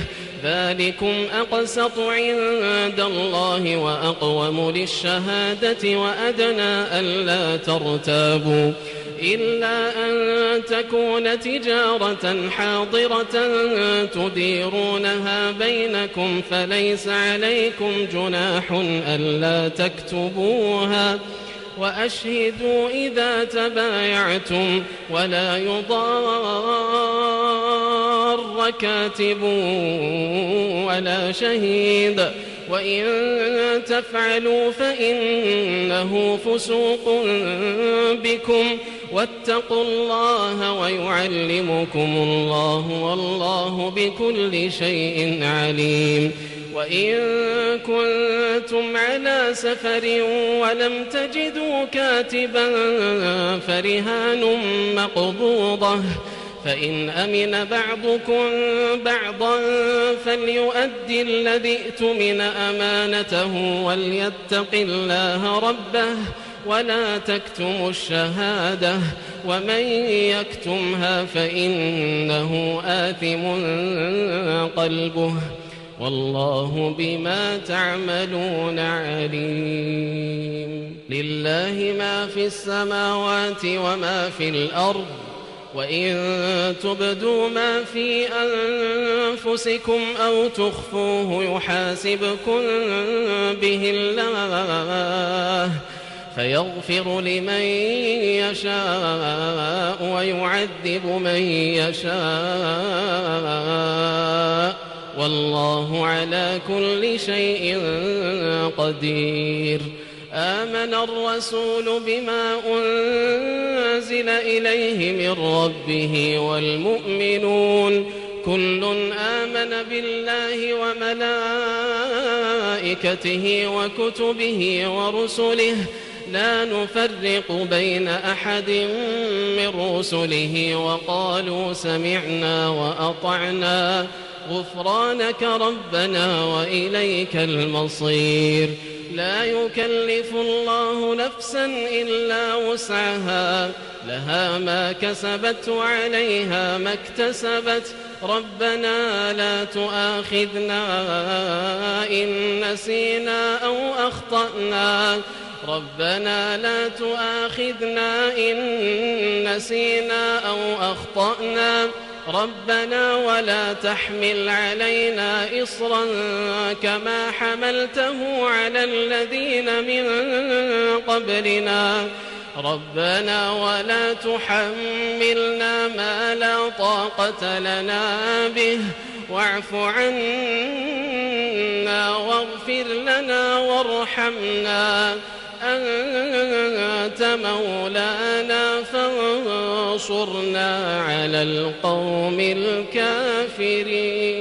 ذلكم أقسط عند الله وأقوم للشهادة وأدنى ألا ترتابوا إلا أن تكون تجارة حاضرة تديرونها بينكم فليس عليكم جناح ألا تكتبوها وأشهدوا إذا تبايعتم ولا يضار كاتب ولا شهيد وإن تفعلوا فإنه فسوق بكم واتقوا الله ويعلمكم الله والله بكل شيء عليم وإن كنتم على سفر ولم تجدوا كاتبا فرهان مقبوضة فإن أمن بعضكم بعضا فليؤدي الذي ائتمن أمانته وليتق الله ربه ولا تكتموا الشهادة ومن يكتمها فإنه آثم قلبه والله بما تعملون عليم لله ما في السماوات وما في الأرض وإن تبدوا ما في أنفسكم أو تخفوه يحاسبكم به الله فيغفر لمن يشاء ويعذب من يشاء والله على كل شيء قدير آمن الرسول بما أنزل إليه من ربه والمؤمنون كل آمن بالله وملائكته وكتبه ورسله لا نفرق بين أحد من رسله وقالوا سمعنا وأطعنا غفرانك ربنا وإليك المصير لا يكلف الله نفسا إلا وسعها لها ما كسبت وعليها ما اكتسبت ربنا لا تؤاخذنا إن نسينا أو أخطأنا ربنا لا تؤاخذنا إن نسينا أو أخطأنا ربنا ولا تحمل علينا إصرا كما حملته على الذين من قبلنا ربنا ولا تحملنا ما لا طاقة لنا به واعف عنا واغفر لنا وارحمنا أنت مولانا فانصرنا على القوم الكافرين